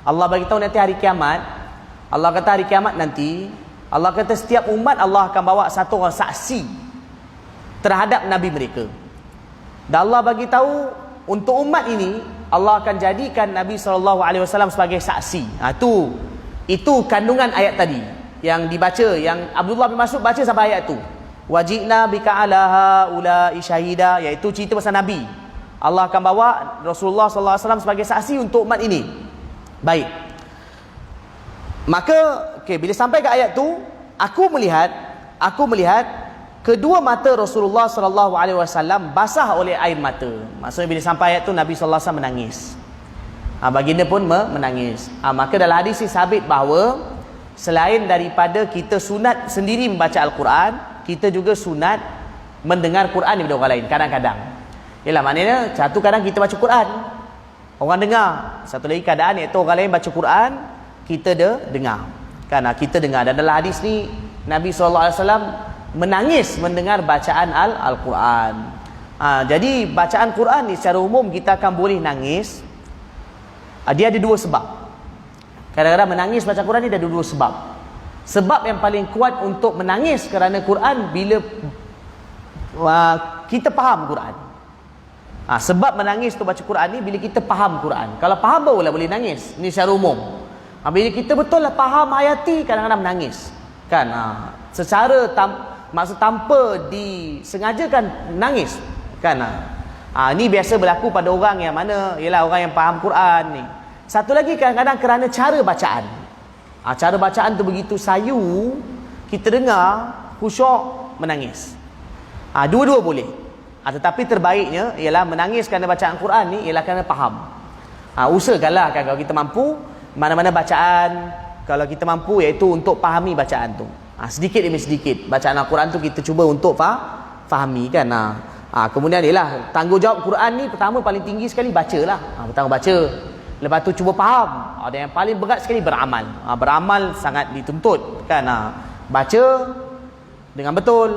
Allah bagi tahu nanti hari kiamat, Allah kata hari kiamat nanti, Allah kata setiap umat Allah akan bawa satu orang saksi terhadap nabi mereka. Dan Allah bagi tahu untuk umat ini Allah akan jadikan Nabi SAW sebagai saksi. Itu kandungan ayat tadi yang dibaca, yang Abdullah bin Mas'ud baca sampai ayat tu. Wajina bika ala haula'i syahida, iaitu cerita pasal Nabi. Allah akan bawa Rasulullah SAW sebagai saksi untuk umat ini. Baik. Maka bila sampai ke ayat tu, aku melihat kedua mata Rasulullah SAW basah oleh air mata. Maksudnya bila sampai ayat tu Nabi SAW menangis. Baginda pun menangis. Maka dalam hadis ini sabit bahawa selain daripada kita sunat sendiri membaca Al-Quran, kita juga sunat mendengar Quran daripada orang lain kadang-kadang. Yalah, maknanya satu kadang kita baca Quran, orang dengar. Satu lagi keadaan iaitu orang lain baca Quran, kita dengar. Kan kita dengar. Dan dalam hadis ni Nabi SAW menangis mendengar bacaan Al-Quran. Jadi bacaan Quran ni secara umum kita akan boleh nangis. Dia ada dua sebab. Kadang-kadang menangis baca Quran ni ada dua sebab. Sebab yang paling kuat untuk menangis kerana Quran bila kita faham Quran. Sebab menangis tu baca Quran ni bila kita faham Quran. Kalau faham barulah boleh nangis. Ni secara umum. Bila kita betul lah faham hayati, kadang-kadang menangis. Kan? Secara maksud tanpa disengajakan nangis. Kan? Ni biasa berlaku pada orang yang mana ialah orang yang faham Quran ni. Satu lagi kadang-kadang kerana cara bacaan. Cara bacaan tu begitu sayu, kita dengar khusyuk, menangis. Dua-dua boleh. Tetapi terbaiknya ialah menangis kerana bacaan Quran ni ialah kerana faham. Usahakanlah kan kalau kita mampu, mana-mana bacaan kalau kita mampu iaitu untuk fahami bacaan tu. Sedikit demi sedikit bacaan Al-Quran tu kita cuba untuk fahami kan. Kemudian ialah tanggungjawab Quran ni pertama paling tinggi sekali bacalah. Pertama baca, lepas tu cuba faham. Ada yang paling berat sekali beramal. Beramal sangat dituntut kan. Baca dengan betul,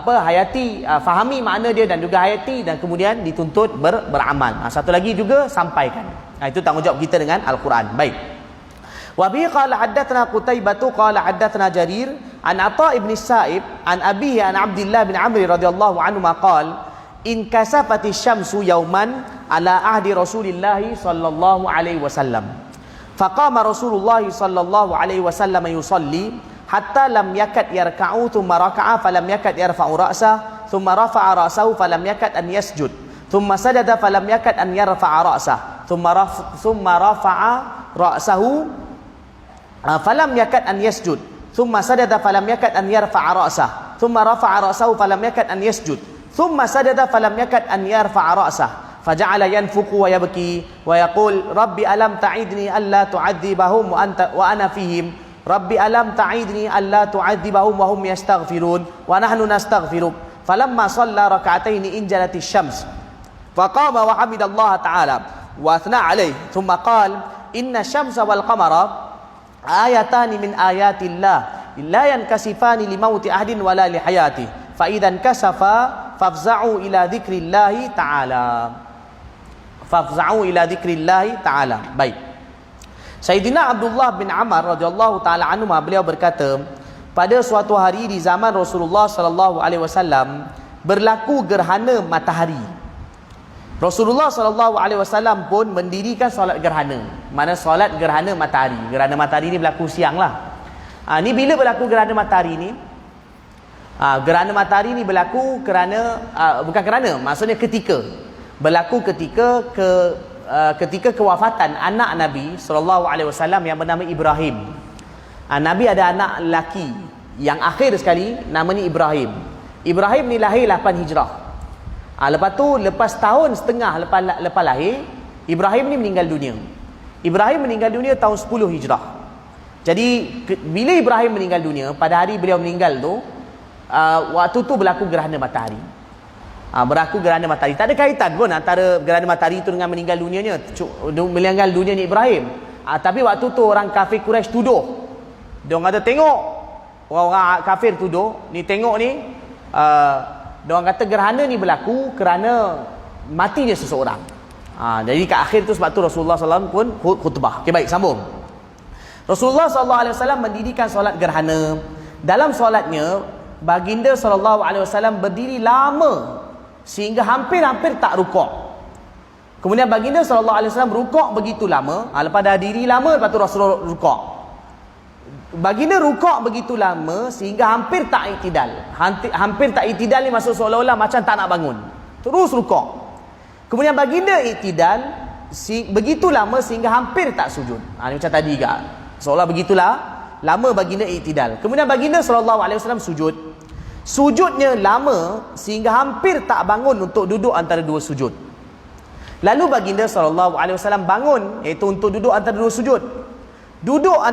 hayati, fahami makna dia dan juga hayati, dan kemudian dituntut beramal. Satu lagi juga sampaikan. Itu tanggungjawab kita dengan Al-Quran. Baik. Wa bi qala haddatsana Qutaibah qala haddatsana Jarir an Atha ibn Sa'ib an abihi an Abdullah bin Amr radhiyallahu anhu qala in kasafati syamsu yawman ala ahdi Rasulillah sallallahu alaihi wasallam faqama Rasulullah sallallahu alaihi wasallam yusalli hatta lam yakad yarka'u thumma raka'a falam yakad yarfa'u ra'sah thumma rafa'a ra'sahu falam yakad an yasjud thumma sajada falam yakad an yarfa'a ra'sah thumma rafa'a ra'sahu falam yakad an yasjud thumma sajada falam yakad an yarfa'a ra'sah thumma rafa'a ra'sahu falam yakad an yasjud thumma sajada falam yakad an yarfa'a ra'sah faja'ala yanfuqu wa yabki wa yaqul rabbi alam ta'idni alla tu'adzibahum wa ana fihim rabbi alam ta'idni alla tu'adzibahum wa hum yastaghfirun wa nahnu nastaghfiruk falamma shalla rak'ataini injalati syams faqama wa hamidallaha ta'ala wa athna alayhi thumma qala inna syamsa wal qamara ayatani min ayatillah la yankasifani li mauti ahdin wala li hayati fa idzan kasafa fafza'u ila dzikrillahi ta'ala. Baik. Sayyidina Abdullah bin Amr radhiyallahu taala anhu beliau berkata, pada suatu hari di zaman Rasulullah sallallahu alaihi wasallam berlaku gerhana matahari. Rasulullah SAW pun mendirikan solat gerhana. Mana solat gerhana matahari. Gerhana matahari ni berlaku siang lah. Ni bila berlaku gerhana matahari ni? Gerhana matahari ni berlaku kerana maksudnya ketika ketika kewafatan anak Nabi SAW yang bernama Ibrahim. Nabi ada anak lelaki yang akhir sekali, namanya Ibrahim. Ibrahim ni lahir 8 Hijrah. Lepas tu, lepas tahun setengah lepas lahir, Ibrahim ni meninggal dunia. Ibrahim meninggal dunia tahun 10 Hijrah. Jadi bila Ibrahim meninggal dunia, pada hari beliau meninggal tu, waktu tu berlaku gerhana matahari. Berlaku gerhana matahari. Tak ada kaitan pun antara gerhana matahari itu dengan meninggal dunianya, meninggal dunianya Ibrahim. Tapi waktu tu orang kafir Quraisy tuduh. Dia orang kata tengok, orang kafir tuduh, ni tengok ni, dia orang kata gerhana ni berlaku kerana matinya seseorang. Jadi kat akhir tu sebab tu Rasulullah SAW pun khutbah. Okey, baik, sambung. Rasulullah SAW mendirikan solat gerhana. Dalam solatnya, baginda SAW berdiri lama sehingga hampir-hampir tak rukuk. Kemudian baginda SAW rukuk begitu lama, lepas dah diri lama, lepas tu Rasulullah rukuk. Baginda rukuk begitu lama sehingga hampir tak iktidal. Hampir tak iktidal ni maksud seolah-olah macam tak nak bangun, terus rukuk. Kemudian baginda iktidal begitu lama sehingga hampir tak sujud. Ni macam tadi juga, seolah begitulah lama baginda iktidal. Kemudian baginda SAW sujud. Sujudnya lama sehingga hampir tak bangun untuk duduk antara dua sujud. Lalu baginda SAW bangun, iaitu untuk duduk antara dua sujud. Duduknya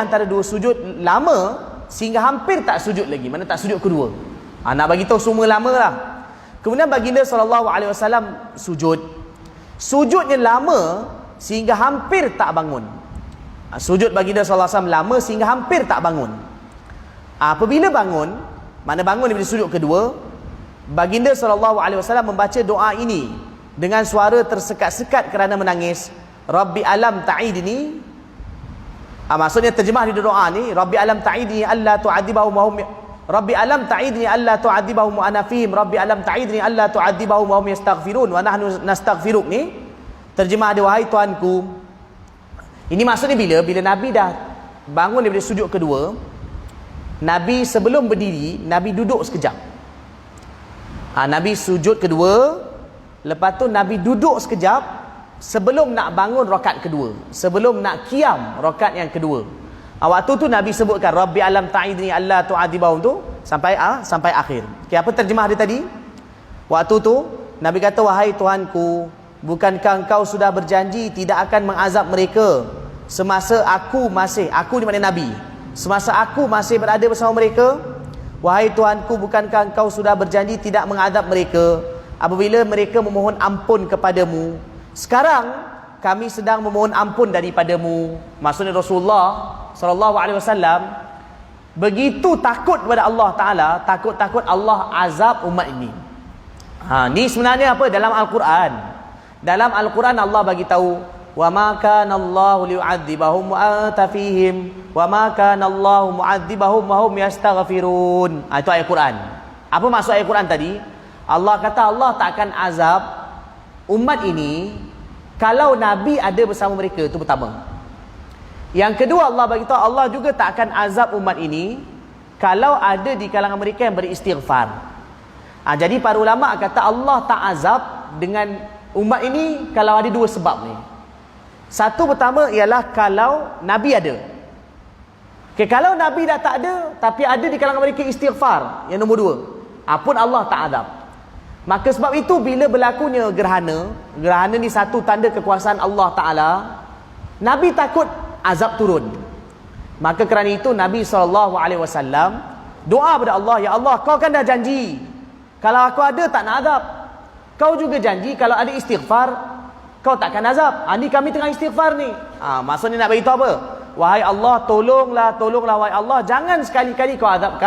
antara dua sujud lama sehingga hampir tak sujud lagi. Mana tak sujud kedua. Nak bagi tahu semua lama lah. Kemudian baginda SAW sujud. Sujudnya lama sehingga hampir tak bangun. Sujud baginda SAW lama sehingga hampir tak bangun. Apabila bangun, mana bangun daripada sujud kedua, baginda SAW membaca doa ini dengan suara tersekat-sekat kerana menangis. Rabbi alam ta'idni. Maksudnya terjemah di doa ni, Rabbi alam ta'idni alla tu'adzibahum wa hum Rabbi alam ta'idni alla tu'adzibahum wa ana fihim. Rabbi alam ta'idni alla tu'adzibahum wa hum yastaghfirun wa nahnu nastaghfiruk ni. Terjemah dia, wahai Tuhanku. Ini maksudnya bila Nabi dah bangun daripada sujud kedua, Nabi sebelum berdiri, Nabi duduk sekejap. Nabi sujud kedua, lepas tu Nabi duduk sekejap sebelum nak bangun rakaat kedua, sebelum nak qiyam rakaat yang kedua. Waktu tu Nabi sebutkan Rabbi alam ta'idni alla tu'adzibahum tu sampai akhir. Okey, apa terjemah dia tadi? Waktu tu Nabi kata, wahai Tuhanku, bukankah engkau sudah berjanji tidak akan mengazab mereka semasa aku di mana Nabi, semasa aku masih berada bersama mereka? Wahai Tuhanku, bukankah engkau sudah berjanji tidak mengazab mereka apabila mereka memohon ampun kepadamu? Sekarang kami sedang memohon ampun daripadamu. Maksudnya Rasulullah SAW begitu takut kepada Allah Ta'ala, takut Allah azab umat ini. Ni sebenarnya apa? Dalam Al-Quran. Dalam Al-Quran Allah bagi tahu, wa ma kana Allahu liyu'adzibahum wa anta fihim wa ma kana Allahu mu'adzibahum wa hum yastaghfirun. Itu ayat Quran. Apa maksud ayat Quran tadi? Allah kata Allah tak akan azab umat ini kalau Nabi ada bersama mereka. Itu pertama. Yang kedua, Allah bagi tahu Allah juga tak akan azab umat ini kalau ada di kalangan mereka yang beristighfar. Jadi para ulama kata Allah tak azab dengan umat ini kalau ada dua sebab ni. Satu, pertama ialah kalau Nabi ada. Kalau Nabi dah tak ada tapi ada di kalangan mereka istighfar, yang nombor dua, pun Allah tak azab. Maka sebab itu bila berlakunya gerhana ni satu tanda kekuasaan Allah Ta'ala, Nabi takut azab turun. Maka kerana itu Nabi SAW doa kepada Allah, ya Allah, kau kan dah janji kalau aku ada tak nak azab. Kau juga janji kalau ada istighfar kau takkan azab. Ni kami tengah istighfar ni. Maksudnya nak beritahu apa? Wahai Allah, tolonglah wahai Allah, jangan sekali-kali kau azab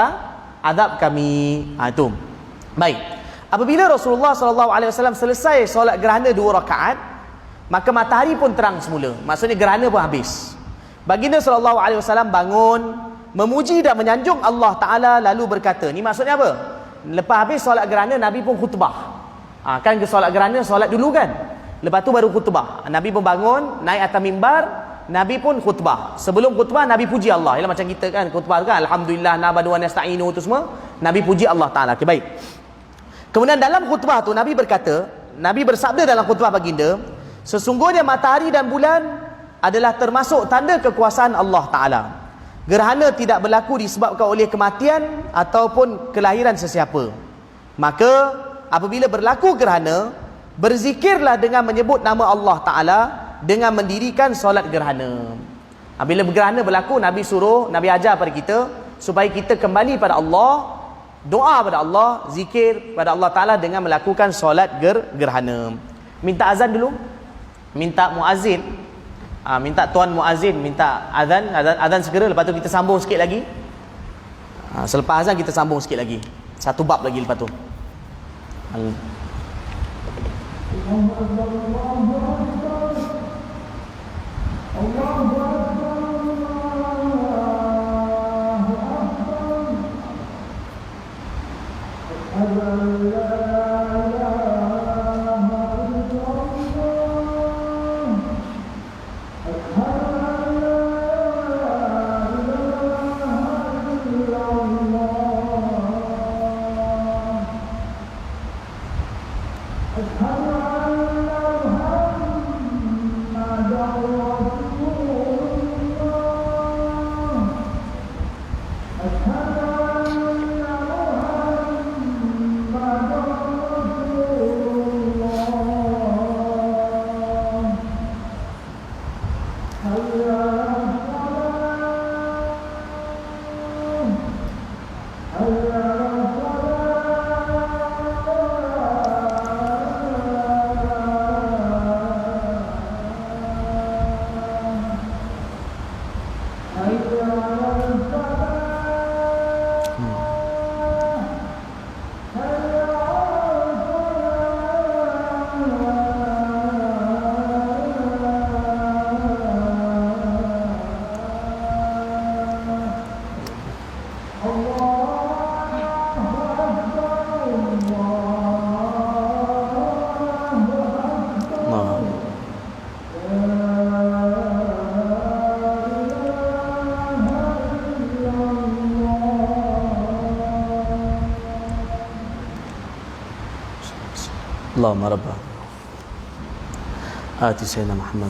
kami. Itu. Baik. Apabila Rasulullah SAW selesai solat gerhana 2 rakaat, maka matahari pun terang semula. Maksudnya gerhana pun habis. Baginda SAW bangun, memuji dan menyanjung Allah Ta'ala, lalu berkata, ni maksudnya apa? Lepas habis solat gerhana, Nabi pun khutbah. Kan ke solat gerhana, solat dulu kan? Lepas tu baru khutbah. Nabi pun bangun, naik atas mimbar, Nabi pun khutbah. Sebelum khutbah, Nabi puji Allah. Ialah macam kita kan, khutbah kan, Alhamdulillah, nabadu wa nasta'inu, tu semua. Nabi puji Allah Ta'ala. Okay, baik. Kemudian dalam khutbah tu, Nabi berkata, Nabi bersabda dalam khutbah baginda, sesungguhnya matahari dan bulan adalah termasuk tanda kekuasaan Allah Ta'ala. Gerhana tidak berlaku disebabkan oleh kematian ataupun kelahiran sesiapa. Maka apabila berlaku gerhana, berzikirlah dengan menyebut nama Allah Ta'ala dengan mendirikan solat gerhana. Bila gerhana berlaku, Nabi ajar pada kita supaya kita kembali pada Allah, doa pada Allah, zikir pada Allah Ta'ala dengan melakukan solat gerhana. Minta azan dulu, minta muazzin, minta tuan muazzin, minta azan segera, lepas tu kita sambung sikit lagi. Selepas azan kita sambung sikit lagi, satu bab lagi lepas tu. Allahumma rabbah ati sayyidina Muhammad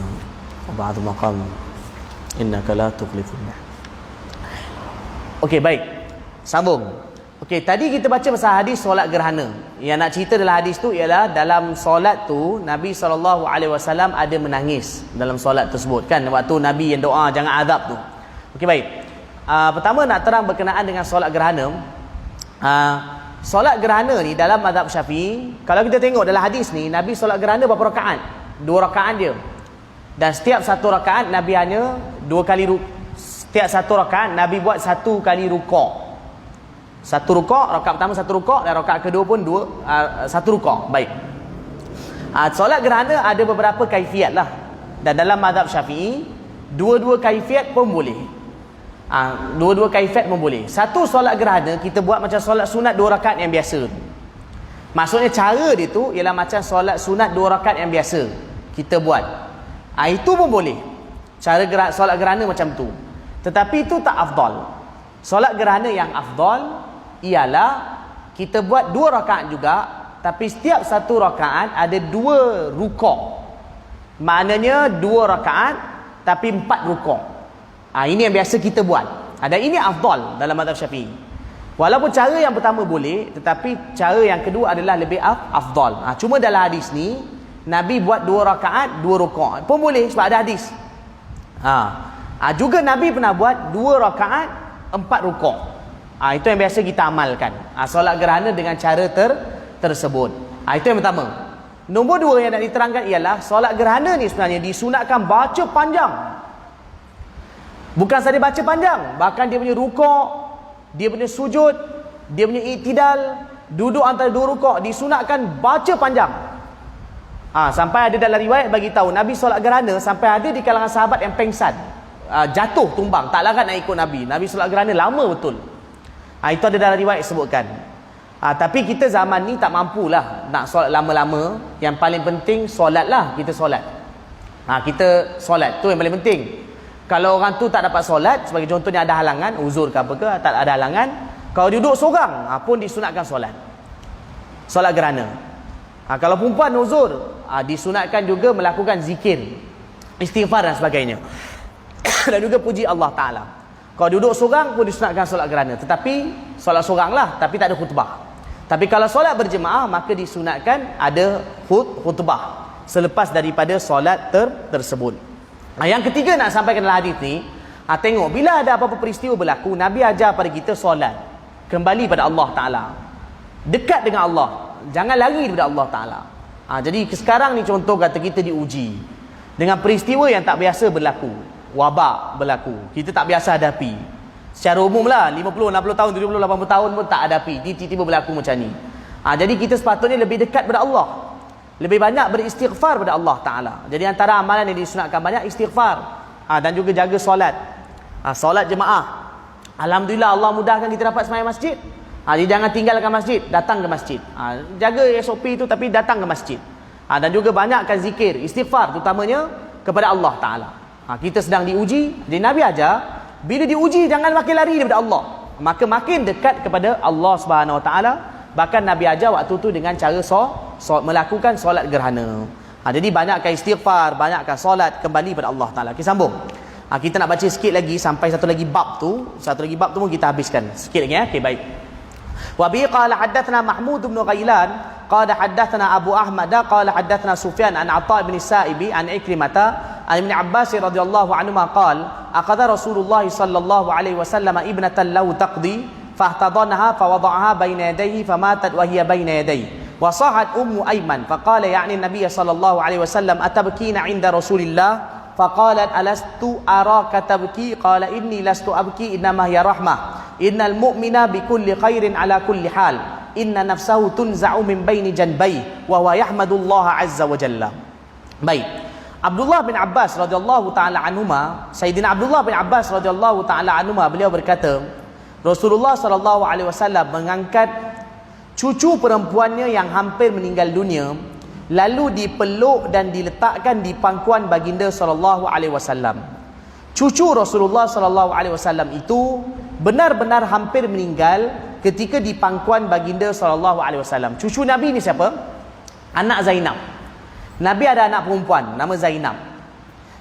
wa ba'd maqam innaka la tukhliful mi'ad. Okey, baik, sambung. Okey, tadi kita baca pasal hadis solat gerhana. Yang nak cerita dalam hadis tu ialah dalam solat tu Nabi SAW ada menangis dalam solat tersebut, kan, waktu Nabi yang doa jangan azab tu. Okey, baik. Pertama nak terang berkenaan dengan solat gerhana. Solat gerhana ni dalam mazhab Syafi'i, kalau kita tengok dalam hadis ni, Nabi solat gerhana berapa rakaat? 2 rakaat dia. Dan setiap satu rakaat Nabi hanya 2 kali setiap satu rakaat Nabi buat 1 kali rukuk. 1 rukuk, rakaat pertama 1 rukuk, dan rakaat kedua pun 1 rukuk. Baik. Solat gerhana ada beberapa kaifiat lah. Dan dalam mazhab Syafi'i, dua-dua kaifiat pun boleh. Dua-dua kaifiat pun boleh. Satu, solat gerhana kita buat macam solat sunat 2 rakaat yang biasa. Maksudnya cara dia tu ialah macam solat sunat 2 rakaat yang biasa kita buat. Itu pun boleh. Cara solat gerhana macam tu. Tetapi itu tak afdal. Solat gerhana yang afdal ialah kita buat 2 rakaat juga, tapi setiap satu rakaat ada 2 rukuk. Maknanya 2 rakaat tapi 4 rukuk. Ini yang biasa kita buat. Dan ini afdal dalam mazhab Syafi'i. Walaupun cara yang pertama boleh, tetapi cara yang kedua adalah lebih afdal. Cuma dalam hadis ni Nabi buat 2 rakaat 2 rukuk pun boleh sebab ada hadis. Juga Nabi pernah buat 2 rakaat 4 rukuk. Itu yang biasa kita amalkan. Solat gerhana dengan cara tersebut. Itu yang pertama. Nombor 2 yang nak diterangkan ialah solat gerhana ni sebenarnya disunatkan baca panjang. Bukan saja baca panjang, bahkan dia punya rukuk, dia punya sujud, dia punya iktidal, duduk antara 2 rukuk disunatkan baca panjang. Sampai ada dalam riwayat bagi tahu Nabi solat gerhana sampai ada di kalangan sahabat yang pengsan, jatuh tumbang, tak larat nak ikut Nabi. Nabi solat gerhana lama betul. Itu ada dalam riwayat sebutkan. Tapi kita zaman ni tak mampulah nak solat lama-lama. Yang paling penting solatlah, kita solat. Kita solat tu yang paling penting. Kalau orang tu tak dapat solat, sebagai contohnya ada halangan, uzur ke apa ke, tak ada halangan, kalau duduk seorang pun disunatkan solat. Solat gerhana. Kalau perempuan uzur, disunatkan juga melakukan zikir, istighfar dan sebagainya. Dan juga puji Allah Ta'ala. Kalau duduk seorang pun disunatkan solat gerhana. Tetapi solat seorang lah, tapi tak ada khutbah. Tapi kalau solat berjemaah, maka disunatkan ada khutbah selepas daripada solat tersebut. Yang ketiga nak sampaikan dalam hadis ni, Tengok, bila ada apa-apa peristiwa berlaku, Nabi ajar pada kita solat, kembali pada Allah Ta'ala, dekat dengan Allah, jangan lari daripada Allah Ta'ala. Jadi sekarang ni contoh kata kita diuji dengan peristiwa yang tak biasa berlaku, wabak berlaku, kita tak biasa hadapi. Secara umum lah 50, 60 tahun, 70, 80 tahun pun tak hadapi, tiba-tiba berlaku macam ni. Jadi kita sepatutnya lebih dekat pada Allah, lebih banyak beristighfar pada Allah Ta'ala. Jadi antara amalan yang disunatkan banyak istighfar, dan juga jaga solat, solat jemaah. Alhamdulillah Allah mudahkan kita dapat sembahyang masjid. Jadi jangan tinggalkan masjid, datang ke masjid. Jaga SOP itu tapi datang ke masjid. Dan juga banyakkan zikir, istighfar terutamanya kepada Allah Ta'ala. Kita sedang diuji, jadi Nabi ajar, bila diuji jangan makin lari daripada Allah, maka makin dekat kepada Allah Subhanahu Wa Ta'ala. Bahkan Nabi ajar waktu tu dengan cara melakukan solat gerhana. Jadi banyakkan istighfar, banyakkan solat, kembali pada Allah Ta'ala. Kita sambung. Kita nak baca sikit lagi sampai satu lagi bab tu pun kita habiskan sikit lagi. Okey, baik. Wa bi qala haddatsana Mahmud bin Ghailan qala haddatsana Abu Ahmad qala haddatsana Sufyan an Atha bin Sa'ibi an Ikrimah an Ibn Abbas radhiyallahu anhu qala aqada Rasulullah sallallahu alaihi wasallam ibnatan lahu taqdi fahtadanaha fawada'aha baina yadayhi famatat wa hiya baina yadayhi wa sahat ummu Ayman faqala ya'ni an-nabiy sallallahu alaihi wasallam atabkina 'inda Rasulillah faqalat alastu araka tabki qala inni lastu abki innama hiya rahmah innal mu'mina bikulli khairin ala kulli hal inna nafsahu tunza'u min baini janbayhi wa huwa yahmadullaha azza wa jalla. Baik, Abdullah bin Abbas radhiyallahu taala anhuma, Sayyidina Abdullah bin Abbas radhiyallahu taala anhuma, beliau berkata Rasulullah sallallahu alaihi wasallam mengangkat cucu perempuannya yang hampir meninggal dunia, lalu dipeluk dan diletakkan di pangkuan baginda sallallahu alaihi wasallam. Cucu Rasulullah sallallahu alaihi wasallam itu benar-benar hampir meninggal ketika di pangkuan baginda sallallahu alaihi wasallam. Cucu Nabi ni siapa? Anak Zainab. Nabi ada anak perempuan nama Zainab.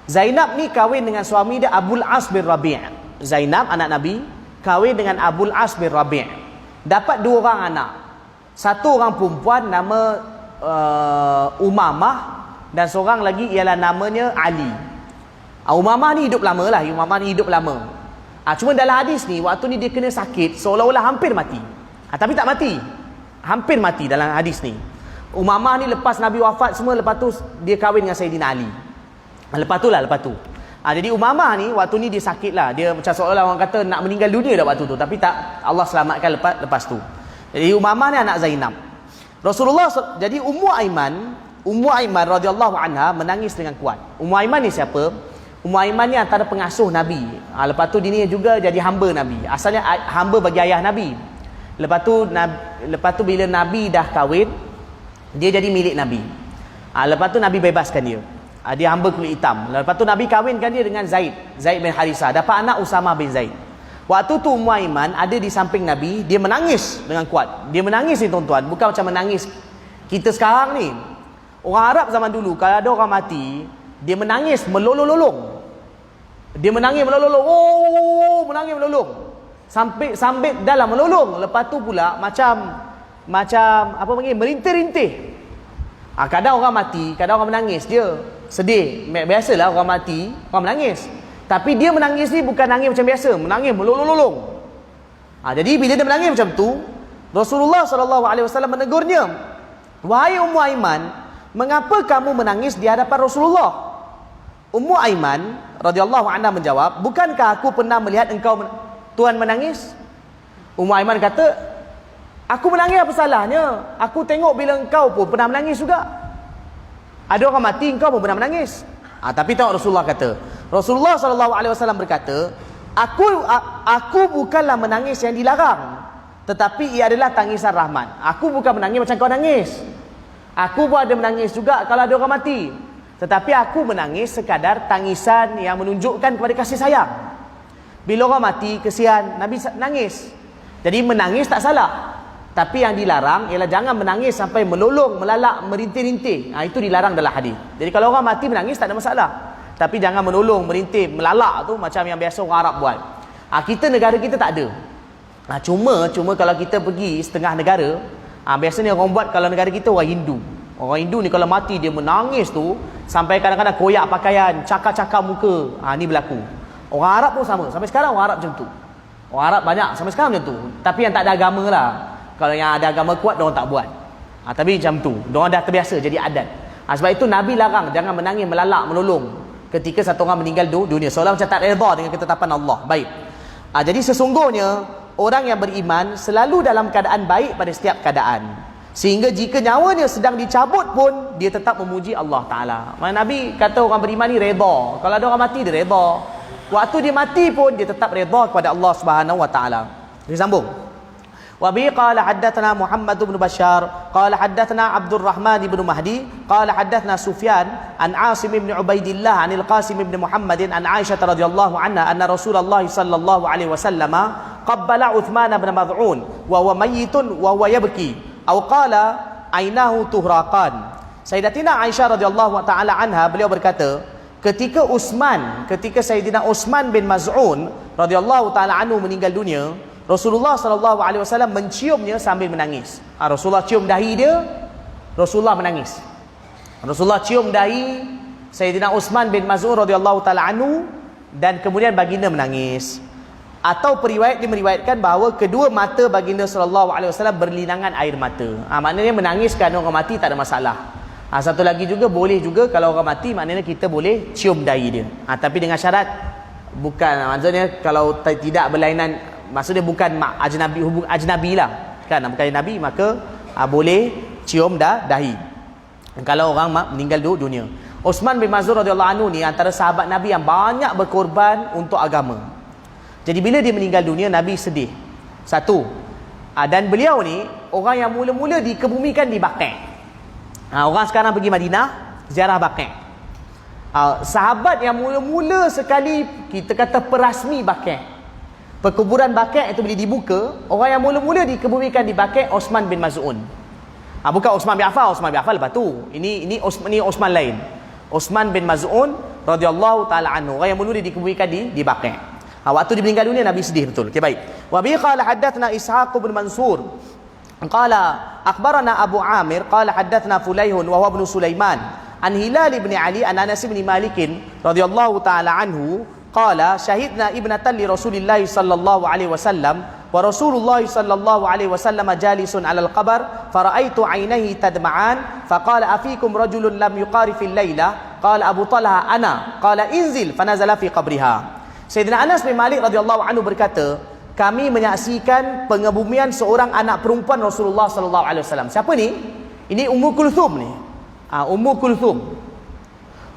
Zainab ni kahwin dengan suami dia Abul As bin Rabi'. Zainab anak Nabi kahwin dengan Abul As bin Rabi'. Dapat dua orang anak. Satu orang perempuan nama Umamah dan seorang lagi ialah namanya Ali. Umamah ni hidup lama lah. Umamah ni hidup lama. Cuma dalam hadis ni waktu ni dia kena sakit seolah-olah hampir mati. Tapi tak mati. Hampir mati dalam hadis ni. Umamah ni lepas Nabi wafat semua, lepas tu dia kahwin dengan Sayyidina Ali. Lepas tu. Jadi Umamah ni waktu ni dia sakit lah. Dia macam seolah-olah orang kata nak meninggal dunia dah waktu tu. Tapi tak, Allah selamatkan lepas tu. Jadi Umamah ni anak Zainab. Rasulullah, jadi Ummu Aiman radhiyallahu anha menangis dengan kuat. Ummu Aiman ni siapa? Ummu Aiman ni antara pengasuh Nabi. Lepas tu dia ni juga jadi hamba Nabi. Asalnya hamba bagi ayah Nabi. Lepas tu bila Nabi dah kahwin, dia jadi milik Nabi. Lepas tu Nabi bebaskan dia. Dia hamba kulit hitam. Lepas tu Nabi kahwinkan dia dengan Zaid bin Harisah. Dapat anak Usamah bin Zaid. Waktu tu Ummu Aiman ada di samping Nabi, dia menangis dengan kuat. Dia menangis ni tuan-tuan, bukan macam menangis kita sekarang ni. Orang Arab zaman dulu kalau ada orang mati, dia menangis melolong-lolong. Dia menangis melolong-lolong. Oh, menangis melolong. Sampai dalam melolong. Lepas tu pula macam apa panggil, merintih-rintih. Kadang orang mati, kadang orang menangis, dia sedih. Biasalah orang mati, orang menangis. Tapi dia menangis ni bukan nangis macam biasa, menangis melolong-lolong. Jadi bila dia menangis macam tu, Rasulullah SAW menegurnya, "Wahai Ummu Aiman, mengapa kamu menangis di hadapan Rasulullah?" Ummu Aiman radhiyallahu anha menjawab, "Bukankah aku pernah melihat engkau Tuhan menangis?" Ummu Aiman kata, "Aku menangis apa salahnya? Aku tengok bila engkau pun pernah menangis juga. Ada orang mati, engkau pun pernah menangis." Tapi tengok Rasulullah SAW berkata, Aku bukanlah menangis yang dilarang, tetapi ia adalah tangisan rahmat. Aku bukan menangis macam kau nangis. Aku pun ada menangis juga kalau ada orang mati. Tetapi aku menangis sekadar tangisan yang menunjukkan kepada kasih sayang. Bila orang mati, kesian, Nabi nangis. Jadi menangis tak salah. Tapi yang dilarang ialah jangan menangis sampai melolong, melalak, merintih-rintih. Itu dilarang dalam hadis. Jadi kalau orang mati menangis tak ada masalah. Tapi jangan melolong, merintih, melalak tu macam yang biasa orang Arab buat. Kita negara kita tak ada. Cuma kalau kita pergi setengah negara, biasanya orang buat kalau negara kita orang Hindu. Orang Hindu ni kalau mati dia menangis tu sampai kadang-kadang koyak pakaian, cakar-cakar muka. Ni berlaku. Orang Arab pun sama. Sampai sekarang orang Arab macam tu. Orang Arab banyak sampai sekarang macam tu. Tapi yang tak ada agama lah. Kalau yang ada agama kuat, diorang tak buat. Tapi macam tu. Diorang dah terbiasa jadi adat. Sebab itu Nabi larang jangan menangis, melalak, melolong ketika satu orang meninggal dunia. Seolah macam tak redha dengan ketetapan Allah. Baik. Jadi sesungguhnya orang yang beriman selalu dalam keadaan baik pada setiap keadaan. Sehingga jika nyawanya sedang dicabut pun dia tetap memuji Allah Ta'ala. Nabi kata orang beriman ni redha. Kalau ada orang mati dia redha. Waktu dia mati pun dia tetap redha kepada Allah Subhanahu Wa Ta'ala. Kita sambung. Wa bi qala haddatsana Muhammad bin Bashar qala haddatsana Abdul Rahman bin Mahdi qala haddatsana Sufyan an Asim bin Ubaidillah anil Qasim bin Muhammadin an Aisyah radhiyallahu anha anna Rasulullah sallallahu alaihi wasallam qabbala Uthman bin Mad'un wa huwa mayyitun wa huwa yabki aw qala ainahu tuhraqan. Sayyidatina Aisyah radhiyallahu taala anha beliau berkata, ketika Sayyidina Uthman bin Maz'un radhiyallahu taala anhu meninggal dunia, Rasulullah sallallahu alaihi wasallam menciumnya sambil menangis. Rasulullah cium dahi dia, Rasulullah menangis. Rasulullah cium dahi Sayyidina Uthman bin Maz'un radhiyallahu taala anhu dan kemudian baginda menangis. Atau periwayat dia meriwayatkan bahawa kedua mata baginda sallallahu alaihi wasallam berlinangan air mata. Maknanya menangis kerana orang mati tak ada masalah. Satu lagi juga boleh juga kalau orang mati, maknanya kita boleh cium dahi dia. Tapi dengan syarat bukan, maksudnya kalau tidak berlainan, maksudnya bukan ajnabi lah kan, bukan nabi, maka boleh cium dahi kalau orang meninggal dunia. Uthman bin Maz'un radhiyallahu anhu ni antara sahabat Nabi yang banyak berkorban untuk agama. Jadi bila dia meninggal dunia, Nabi sedih. Satu, dan beliau ni orang yang mula-mula dikebumikan di Baqi'. Orang sekarang pergi Madinah ziarah Baqi'. Sahabat yang mula-mula sekali kita kata perasmi Baqi', perkuburan Baqi' itu bila dibuka, orang yang mula-mula dikebumikan di Baqi' Uthman bin Maz'un. Bukan Uthman bin Affan, Uthman bin Affan lepas tu. Ini Uthman lain. Uthman bin Maz'un radhiyallahu taala anhu, orang yang mula-mula dikebumikan di Baqi'. Waktu dia meninggal dunia Nabi sedih betul. Okey, baik. Wa bi qala haddatsana Ishaq bin Mansur qala akhbarana Abu Amir qala haddatsana Fulayhun wa huwa ibn Sulaiman an Hilal bin Ali an Anas bin Malik radhiyallahu taala anhu qala syahidna ibnatan li Rasulillah sallallahu alaihi wasallam wa Rasulullah sallallahu alaihi wasallam jalisun 'alal qabr fara'aitu 'ainaihi tadma'an faqala afikum rajulun lam yuqarifil laila qala Abu Talha ana qala inzil fanazala fi qabriha. Sayyidina Anas bin Malik radhiyallahu anhu berkata, kami menyaksikan pengebumian seorang anak perempuan Rasulullah sallallahu alaihi wasallam. Siapa ni? Ini Ummu Kulthum ni. Ummu Kulthum.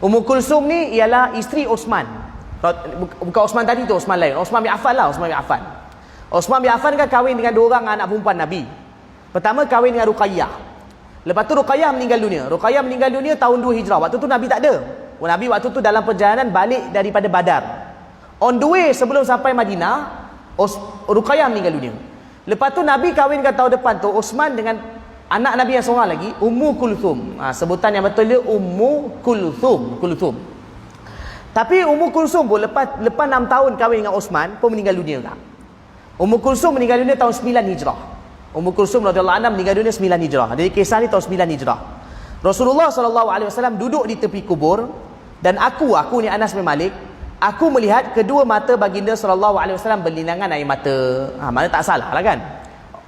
Ummu Kulthum ni ialah isteri Uthman. Bukan Uthman tadi tu, Uthman lain. Uthman bin Affan lah, Uthman bin Affan. Uthman bin Affan kan kahwin dengan dua orang anak perempuan Nabi. Pertama kahwin dengan Ruqayyah. Lepas tu Ruqayyah meninggal dunia. Ruqayyah meninggal dunia tahun 2 Hijrah. Waktu tu Nabi tak ada. Nabi waktu tu dalam perjalanan balik daripada Badar. On the way sebelum sampai Madinah, Ruqayyah meninggal dunia. Lepas tu Nabi kahwinkan tahun depan tu Uthman dengan anak Nabi yang seorang lagi, Ummu Kulthum. Sebutan yang betul dia Ummu Kulthum. Tapi Ummu Kulthum pun lepas 6 tahun kahwin dengan Uthman pun meninggal dunia juga. Ummu Kulthum meninggal dunia tahun 9 Hijrah. Ummu Kulthum radhiyallahu anha meninggal dunia 9 Hijrah. Jadi kisah ni tahun 9 Hijrah. Rasulullah sallallahu alaihi wasallam duduk di tepi kubur dan aku ni Anas bin Malik, aku melihat kedua mata baginda sallallahu alaihi wasallam berlinangan air mata. Maknanya tak salah lah kan.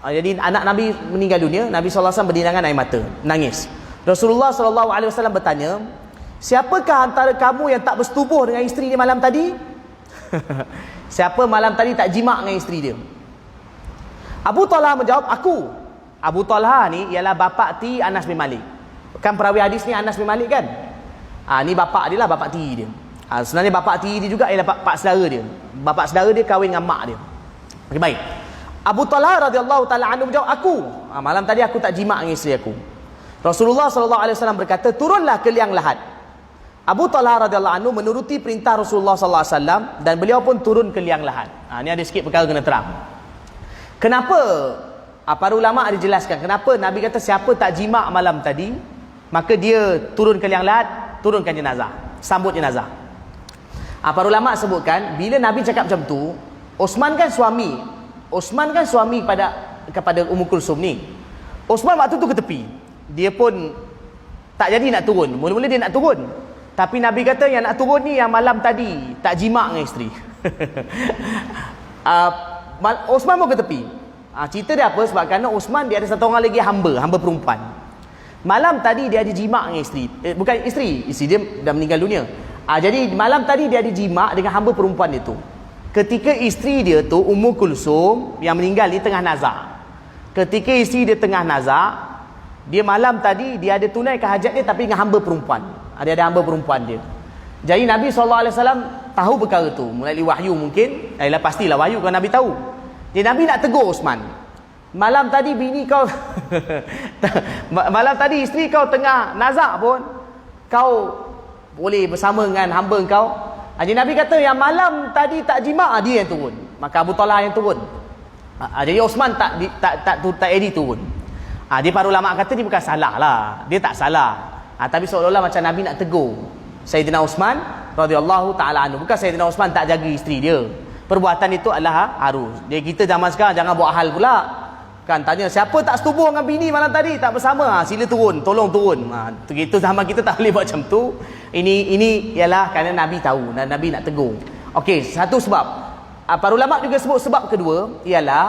Jadi anak Nabi meninggal dunia, Nabi sallallahu alaihi wasallam berlinangan air mata, nangis. Rasulullah sallallahu alaihi wasallam bertanya, siapakah antara kamu yang tak bersetubuh dengan isteri dia malam tadi? Siapa malam tadi tak jimak dengan isteri dia? Abu Talha menjawab, aku. Abu Talha ni ialah bapa tiri Anas bin Malik. Kan perawi hadis ni Anas bin Malik kan? Ni bapa dia lah, bapa tiri dia. Sebenarnya bapa tiri dia juga ialah pak saudara dia. Bapa saudara dia kahwin dengan mak dia. Okey, baik. Abu Talha radhiyallahu taala anhu menjawab, aku. Malam tadi aku tak jimak dengan isteri aku. Rasulullah sallallahu alaihi wasallam berkata, turunlah ke liang lahat. Abu Talha radhiyallahu anhu menuruti perintah Rasulullah sallallahu alaihi wasallam dan beliau pun turun ke liang lahat. Ni ada sikit perkara kena terang. Kenapa? Para ulama ada jelaskan kenapa Nabi kata siapa tak jimak malam tadi, maka dia turun ke liang lahat, turunkan jenazah, sambut jenazah. Para ulama sebutkan bila Nabi cakap macam tu, Uthman kan suami kepada Ummu Kulthum ni. Uthman waktu tu ke tepi. Dia pun tak jadi nak turun. Mula-mula dia nak turun. Tapi Nabi kata yang nak turun ni yang malam tadi tak jimak dengan isteri. Osman pun ke tepi. Cerita dia apa? Sebab kerana Osman dia ada satu orang lagi hamba perempuan. Malam tadi dia ada jima' dengan isteri. Bukan isteri dia dah meninggal dunia. Jadi malam tadi dia ada jima' dengan hamba perempuan itu. Ketika isteri dia tu Ummu Kulsum yang meninggal ni tengah nazak. Ketika isteri dia tengah nazak, dia malam tadi dia ada tunaikan hajat dia tapi dengan hamba perempuan. Dia ada hamba perempuan dia. Jadi Nabi SAW tahu perkara tu melalui wahyu mungkin. Pastilah wahyu kalau Nabi tahu. Jadi Nabi nak tegur Osman. Malam tadi bini kau malam tadi isteri kau tengah nazak pun kau boleh bersama dengan hamba kau. Jadi Nabi kata yang malam tadi tak jima' dia yang turun. Maka Abu Talha yang turun. Jadi Osman tak edit turun. Dia para ulama kata dia bukan salah lah. Dia tak salah. Tapi seolah-olah macam Nabi nak tegur Sayyidina Osman radhiyallahu taala anhu. Bukan Sayyidina Osman tak jaga isteri dia. Perbuatan itu adalah harus. Jadi kita zaman sekarang jangan buat hal pula. Kan tanya siapa tak setubuh dengan bini malam tadi tak bersama, sila turun, tolong turun. Itu zaman kita tak boleh buat macam tu. Ini ialah kerana Nabi tahu dan Nabi nak tegur. Okey, satu sebab. Para ulama juga sebut sebab kedua ialah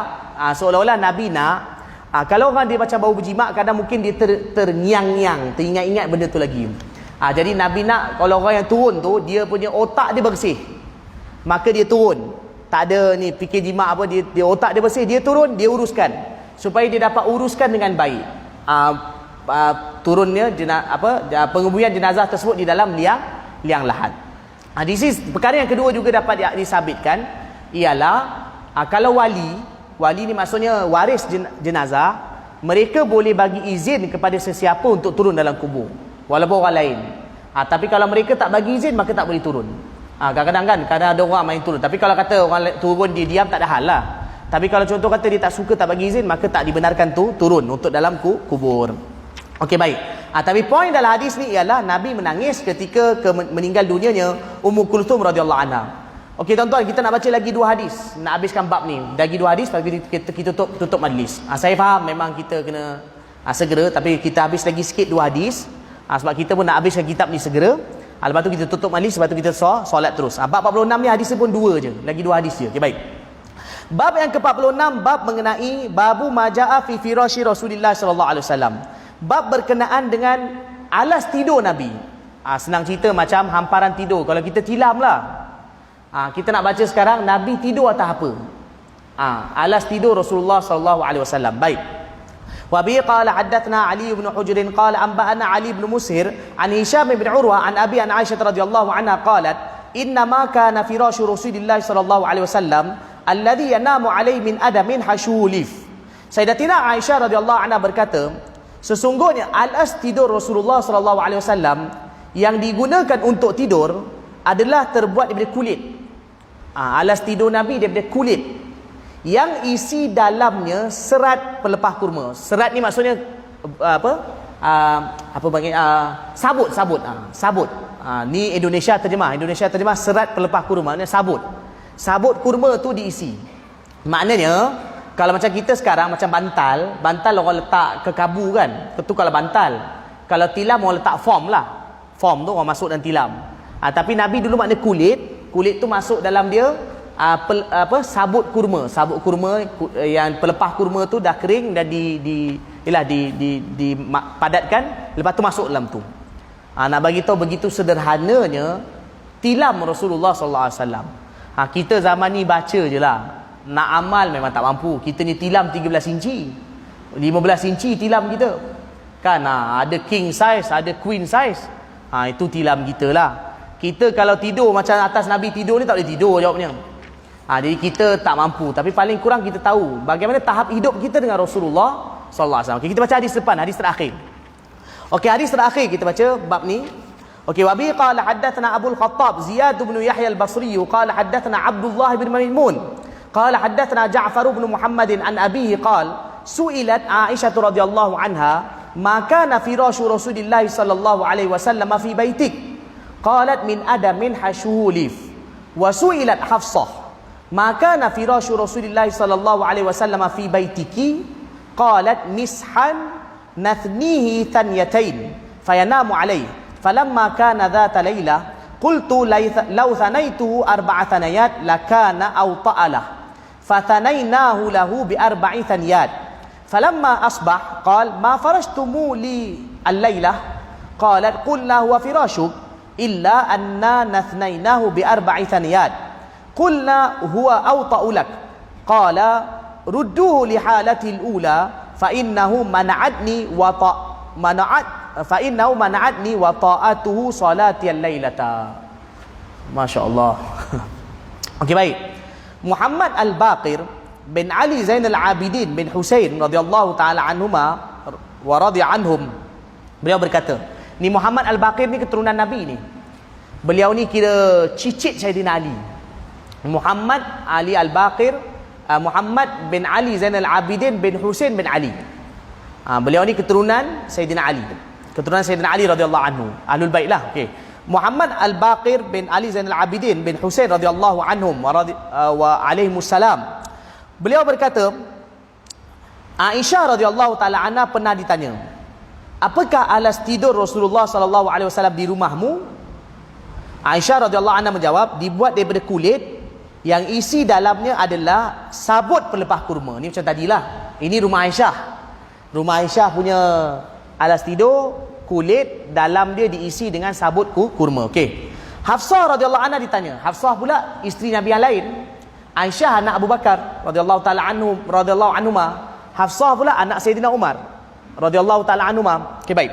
seolah-olah Nabi nak kalau orang dia macam bau berjimat, kadang mungkin dia terngiang-ngiang, teringat-ingat benda tu lagi. Jadi Nabi nak kalau orang yang turun tu dia punya otak dia bersih. Maka dia turun. Tak ada ni fikir jimat apa, dia otak dia bersih, dia turun, dia uruskan supaya dia dapat uruskan dengan baik. Turunnya pengebumian jenazah tersebut di dalam liang lahat. This is perkara yang kedua juga dapat disabitkan ialah kalau wali ni maksudnya waris jenazah, mereka boleh bagi izin kepada sesiapa untuk turun dalam kubur walaupun orang lain. Tapi kalau mereka tak bagi izin maka tak boleh turun. Kadang-kadang kadang ada orang main turun. Tapi kalau kata orang turun dia diam tak ada hal lah. Tapi kalau contoh kata dia tak suka, tak bagi izin, maka tak dibenarkan turun untuk dalam kubur. Okey, baik. Tapi poin dalam hadis ni ialah Nabi menangis ketika meninggal dunianya Ummu Kulthum radhiyallahu anha. Okey tuan-tuan, kita nak baca lagi dua hadis. Nak habiskan bab ni. Lagi dua hadis lepas kita tutup majlis. Saya faham memang kita kena segera, tapi kita habis lagi sikit dua hadis. Sebab kita pun nak habiskan kitab ni segera. Lepas tu kita tutup majlis, lepas tu kita solat terus. Bab 46 ni hadis pun dua je. Lagi dua hadis je. Okey, baik. Bab yang ke-46, bab mengenai babu majaa fi firashi Rasulillah sallallahu alaihi wasallam. Bab berkenaan dengan alas tidur Nabi. Senang cerita macam hamparan tidur. Kalau kita tilam lah. Kita nak baca sekarang Nabi tidur atas apa? Alas tidur Rasulullah sallallahu alaihi wasallam. Baik. Wa bi qala haddatsana Ali bin Hujr qala anba'ana Ali bin Mushir an Hisham bin Urwa an Abi an Aisyah radhiyallahu anha qalat inna ma kana firashu Rasulillah sallallahu alaihi wasallam alladhi yanamu alaihi min adamin hashulif. Sayyidatina Aisyah radhiyallahu anha berkata, sesungguhnya alas tidur Rasulullah sallallahu alaihi wasallam yang digunakan untuk tidur adalah terbuat daripada kulit. Alas tidur Nabi daripada kulit yang isi dalamnya serat pelepah kurma. Serat ni maksudnya sabut. Ni Indonesia terjemah serat pelepah kurma, maknanya sabut. Sabut kurma tu diisi. Maknanya kalau macam kita sekarang macam bantal orang letak ke kabu kan. Itu kalau bantal. Kalau tilam orang letak form lah. Form tu orang masuk dalam tilam. Tapi Nabi dulu makna kulit tu masuk dalam dia sabut kurma yang pelepah kurma tu dah kering dan dipadatkan, lepas tu masuk dalam tu. Nak bagi tahu begitu sederhananya tilam Rasulullah sallallahu alaihi wasallam. Kita zaman ni baca je lah. Nak amal memang tak mampu. Kita ni tilam 13 inci 15 inci tilam kita kan. Ada king size, ada queen size. Itu tilam kita lah. Kita kalau tidur macam atas Nabi tidur ni tak boleh tidur jawabnya. Jadi kita tak mampu. Tapi paling kurang kita tahu bagaimana tahap hidup kita dengan Rasulullah sallallahu alaihi wasallam. Kita baca hadis depan, hadis terakhir. Okey, hadis terakhir kita baca bab ni. Okey, wa bi qala haddatsana Abu al-Khattab Ziyad bin Yahya al-Basri qala haddatsana Abdullah bin Maimun qala haddatsana Ja'far bin Muhammad an abihi qala su'ilat Aisyah radhiyallahu anha ma kana firashu Rasulillah sallallahu alaihi wasallam fi baitik qalat min adamin hashulif wa su'ilat Hafsah ma kana firashu Rasulillah sallallahu alaihi wasallam fi baitiki qalat mishan nathnihi thanyatain fayanamu alaihi falamma kana dhata layla qultu law thanaytuhu arba'a thanayat lakana aw ta'alah fathanainahu lahu bi arba'i thaniyat falamma asbah qala ma farashtumu li al-lailah qalat qulna huwa firashuk illa anna nathnainahu bi arba'i thaniyat qulna huwa awta'u lak qala rudduhu li halati al-ula fa innahu mana'atni wa mana'atni wa ta'atuhu salati al-lailata. Masya-Allah. Okey, baik. Muhammad Al-Baqir bin Ali Zainal Abidin bin Husain radhiyallahu taala anhuma wa radhiya anhum, beliau berkata, ni Muhammad Al-Baqir ni keturunan Nabi ni. Beliau ni kira cicit Sayyidina Ali. Muhammad Ali Al-Baqir, Muhammad bin Ali Zainal Abidin bin Husain bin Ali. Beliau ni keturunan Sayyidina Ali. Keturunan Sayyidina Ali radhiyallahu anhu. Ahlul Bait lah. Okey. Muhammad Al-Baqir bin Ali Zainal Abidin bin Husain radhiyallahu anhum wa alaihimussalam. Beliau berkata, Aisyah radhiyallahu taala anha pernah ditanya, apakah alas tidur Rasulullah sallallahu alaihi wasallam di rumahmu? Aisyah radhiyallahu anha menjawab, dibuat daripada kulit yang isi dalamnya adalah sabut pelepah kurma. Ni macam tadilah. Ini rumah Aisyah. Rumah Aisyah punya alas tidur, kulit dalam dia diisi dengan sabut kurma. Okey. Hafsah radhiyallahu anha ditanya. Hafsah pula isteri Nabi yang lain. Aisyah anak Abu Bakar radhiyallahu taala anhu radhiyallahu anhuma. Hafsah pula anak Sayyidina Umar radhiyallahu taala anhuma. Okey, baik.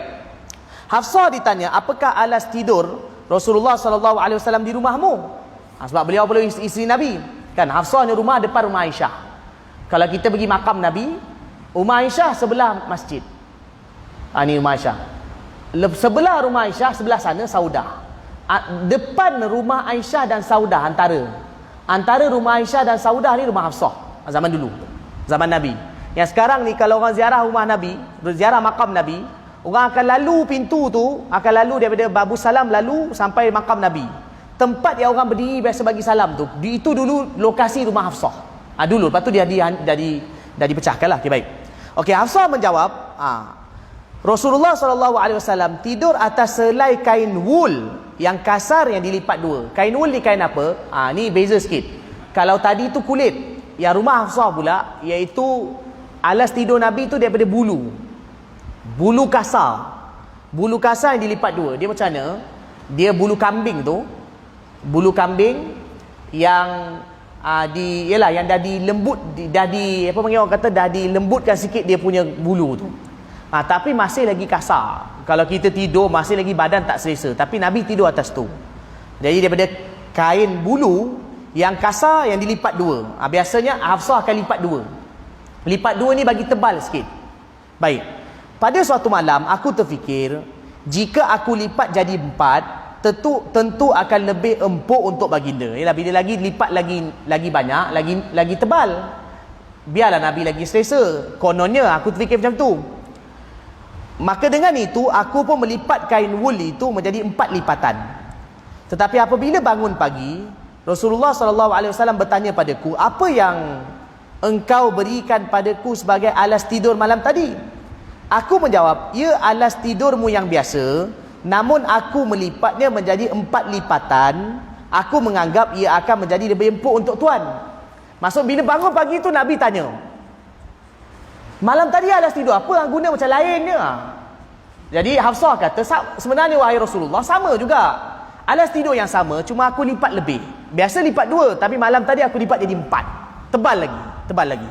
Hafsah ditanya, apakah alas tidur Rasulullah sallallahu alaihi wasallam di rumahmu? Sebab beliau pula isteri Nabi. Kan Hafsah ni rumah depan rumah Aisyah. Kalau kita pergi makam Nabi, rumah Aisyah sebelah masjid. Ni rumah Aisyah. Sebelah rumah Aisyah, sebelah sana Saudah. Depan rumah Aisyah dan Saudah, antara rumah Aisyah dan Saudah ni rumah Hafsah. Zaman dulu, zaman Nabi. Yang sekarang ni kalau orang ziarah rumah Nabi, ziarah makam Nabi, orang akan lalu pintu tu, akan lalu daripada Babu Salam lalu sampai makam Nabi. Tempat yang orang berdiri biasa bagi salam tu, itu dulu lokasi rumah Hafsah. Dulu, lepas tu dia dipecahkanlah. Okey, baik. Okey, Hafsah menjawab, Rasulullah SAW tidur atas selai kain wool yang kasar yang dilipat dua. Kain wool ni kain apa? Ni beza sikit. Kalau tadi tu kulit, yang rumah Hafsah pula iaitu alas tidur Nabi tu daripada bulu. Bulu kasar. Bulu kasar yang dilipat dua. Dia macam mana? Dia bulu kambing tu. Bulu kambing yang yang dah dilembut, apa panggil orang kata, dah dilembutkan sikit dia punya bulu tu. Tapi masih lagi kasar. Kalau kita tidur masih lagi badan tak selesa. Tapi Nabi tidur atas tu. Jadi daripada kain bulu yang kasar yang dilipat dua. Biasanya Hafsah akan lipat dua. Lipat dua ni bagi tebal sikit. Baik. Pada suatu malam aku terfikir, jika aku lipat jadi 4, tentu akan lebih empuk untuk baginda. Yalah, bila lagi lipat lagi banyak, lagi tebal. Biarlah Nabi lagi selesa. Kononnya aku terfikir macam tu. Maka dengan itu aku pun melipat kain wool itu menjadi 4 lipatan. Tetapi apabila bangun pagi, Rasulullah SAW bertanya padaku, apa yang engkau berikan padaku sebagai alas tidur malam tadi? Aku menjawab, ya alas tidurmu yang biasa, namun aku melipatnya menjadi 4 lipatan. Aku menganggap ia akan menjadi lebih empuk untuk tuan. Maksud bila bangun pagi tu Nabi tanya, malam tadi alas tidur apa yang guna macam lain dia? Jadi Hafsah kata, sebenarnya wahai Rasulullah, sama juga. Alas tidur yang sama, cuma aku lipat lebih. Biasa lipat 2, tapi malam tadi aku lipat jadi 4. Tebal lagi.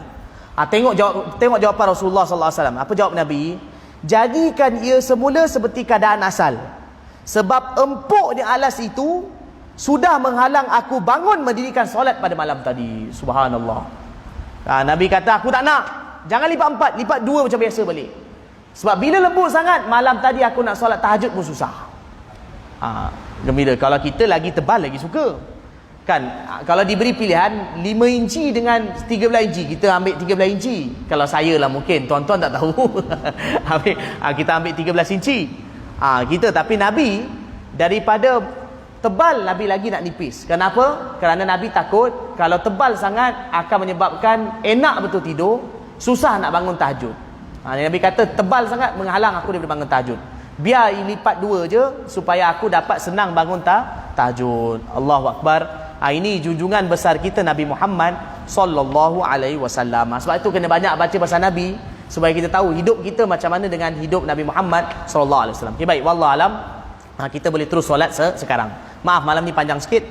Tengok jawapan Rasulullah SAW. Apa jawab Nabi? Jadikan ia semula seperti keadaan asal. Sebab empuknya alas itu sudah menghalang aku bangun mendirikan solat pada malam tadi. Subhanallah. Nabi kata, aku tak nak. Jangan lipat 4, lipat 2 macam biasa balik. Sebab bila lembut sangat, malam tadi aku nak solat tahajud pun susah. Gembira. Kalau kita lagi tebal lagi suka. Kan, kalau diberi pilihan 5 inci dengan 13 inci, kita ambil 13 inci. Kalau saya lah mungkin, tuan-tuan tak tahu. Kita ambil 13 inci. Tapi Nabi, daripada tebal, Nabi lagi nak nipis. Kenapa? Kerana Nabi takut kalau tebal sangat akan menyebabkan enak betul tidur, susah nak bangun tahajud. Nabi kata tebal sangat menghalang aku daripada bangun tahajud. Biar lipat 2 je supaya aku dapat senang bangun tahajud. Allahu Akbar. Ini junjungan besar kita Nabi Muhammad sallallahu alaihi wasallam. Sebab itu kena banyak baca pasal Nabi supaya kita tahu hidup kita macam mana dengan hidup Nabi Muhammad sallallahu alaihi wasallam. Okay, baik, wallahu alam. Kita boleh terus solat sekarang. Maaf malam ni panjang sikit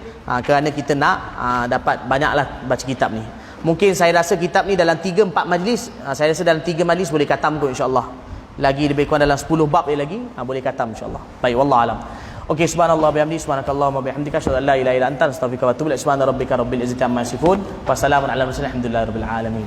kerana kita nak dapat banyaklah baca kitab ni. Mungkin saya rasa kitab ni dalam 3-4 majlis, saya rasa dalam 3 majlis boleh khatam kot insya-Allah. Lagi lebih kurang dalam 10 bab lagi boleh khatam insya-Allah. Baik, wallahu alam. Okey, subhanallah bihamdi, subhanakallahumma bihamdika, asyhadu an la ilaha illa anta, astaghfiruka wa atubu ilaik. Subhana rabbika rabbil izzati amma yasifun, wa salamun alal mursalin, alhamdulillahi rabbil alamin.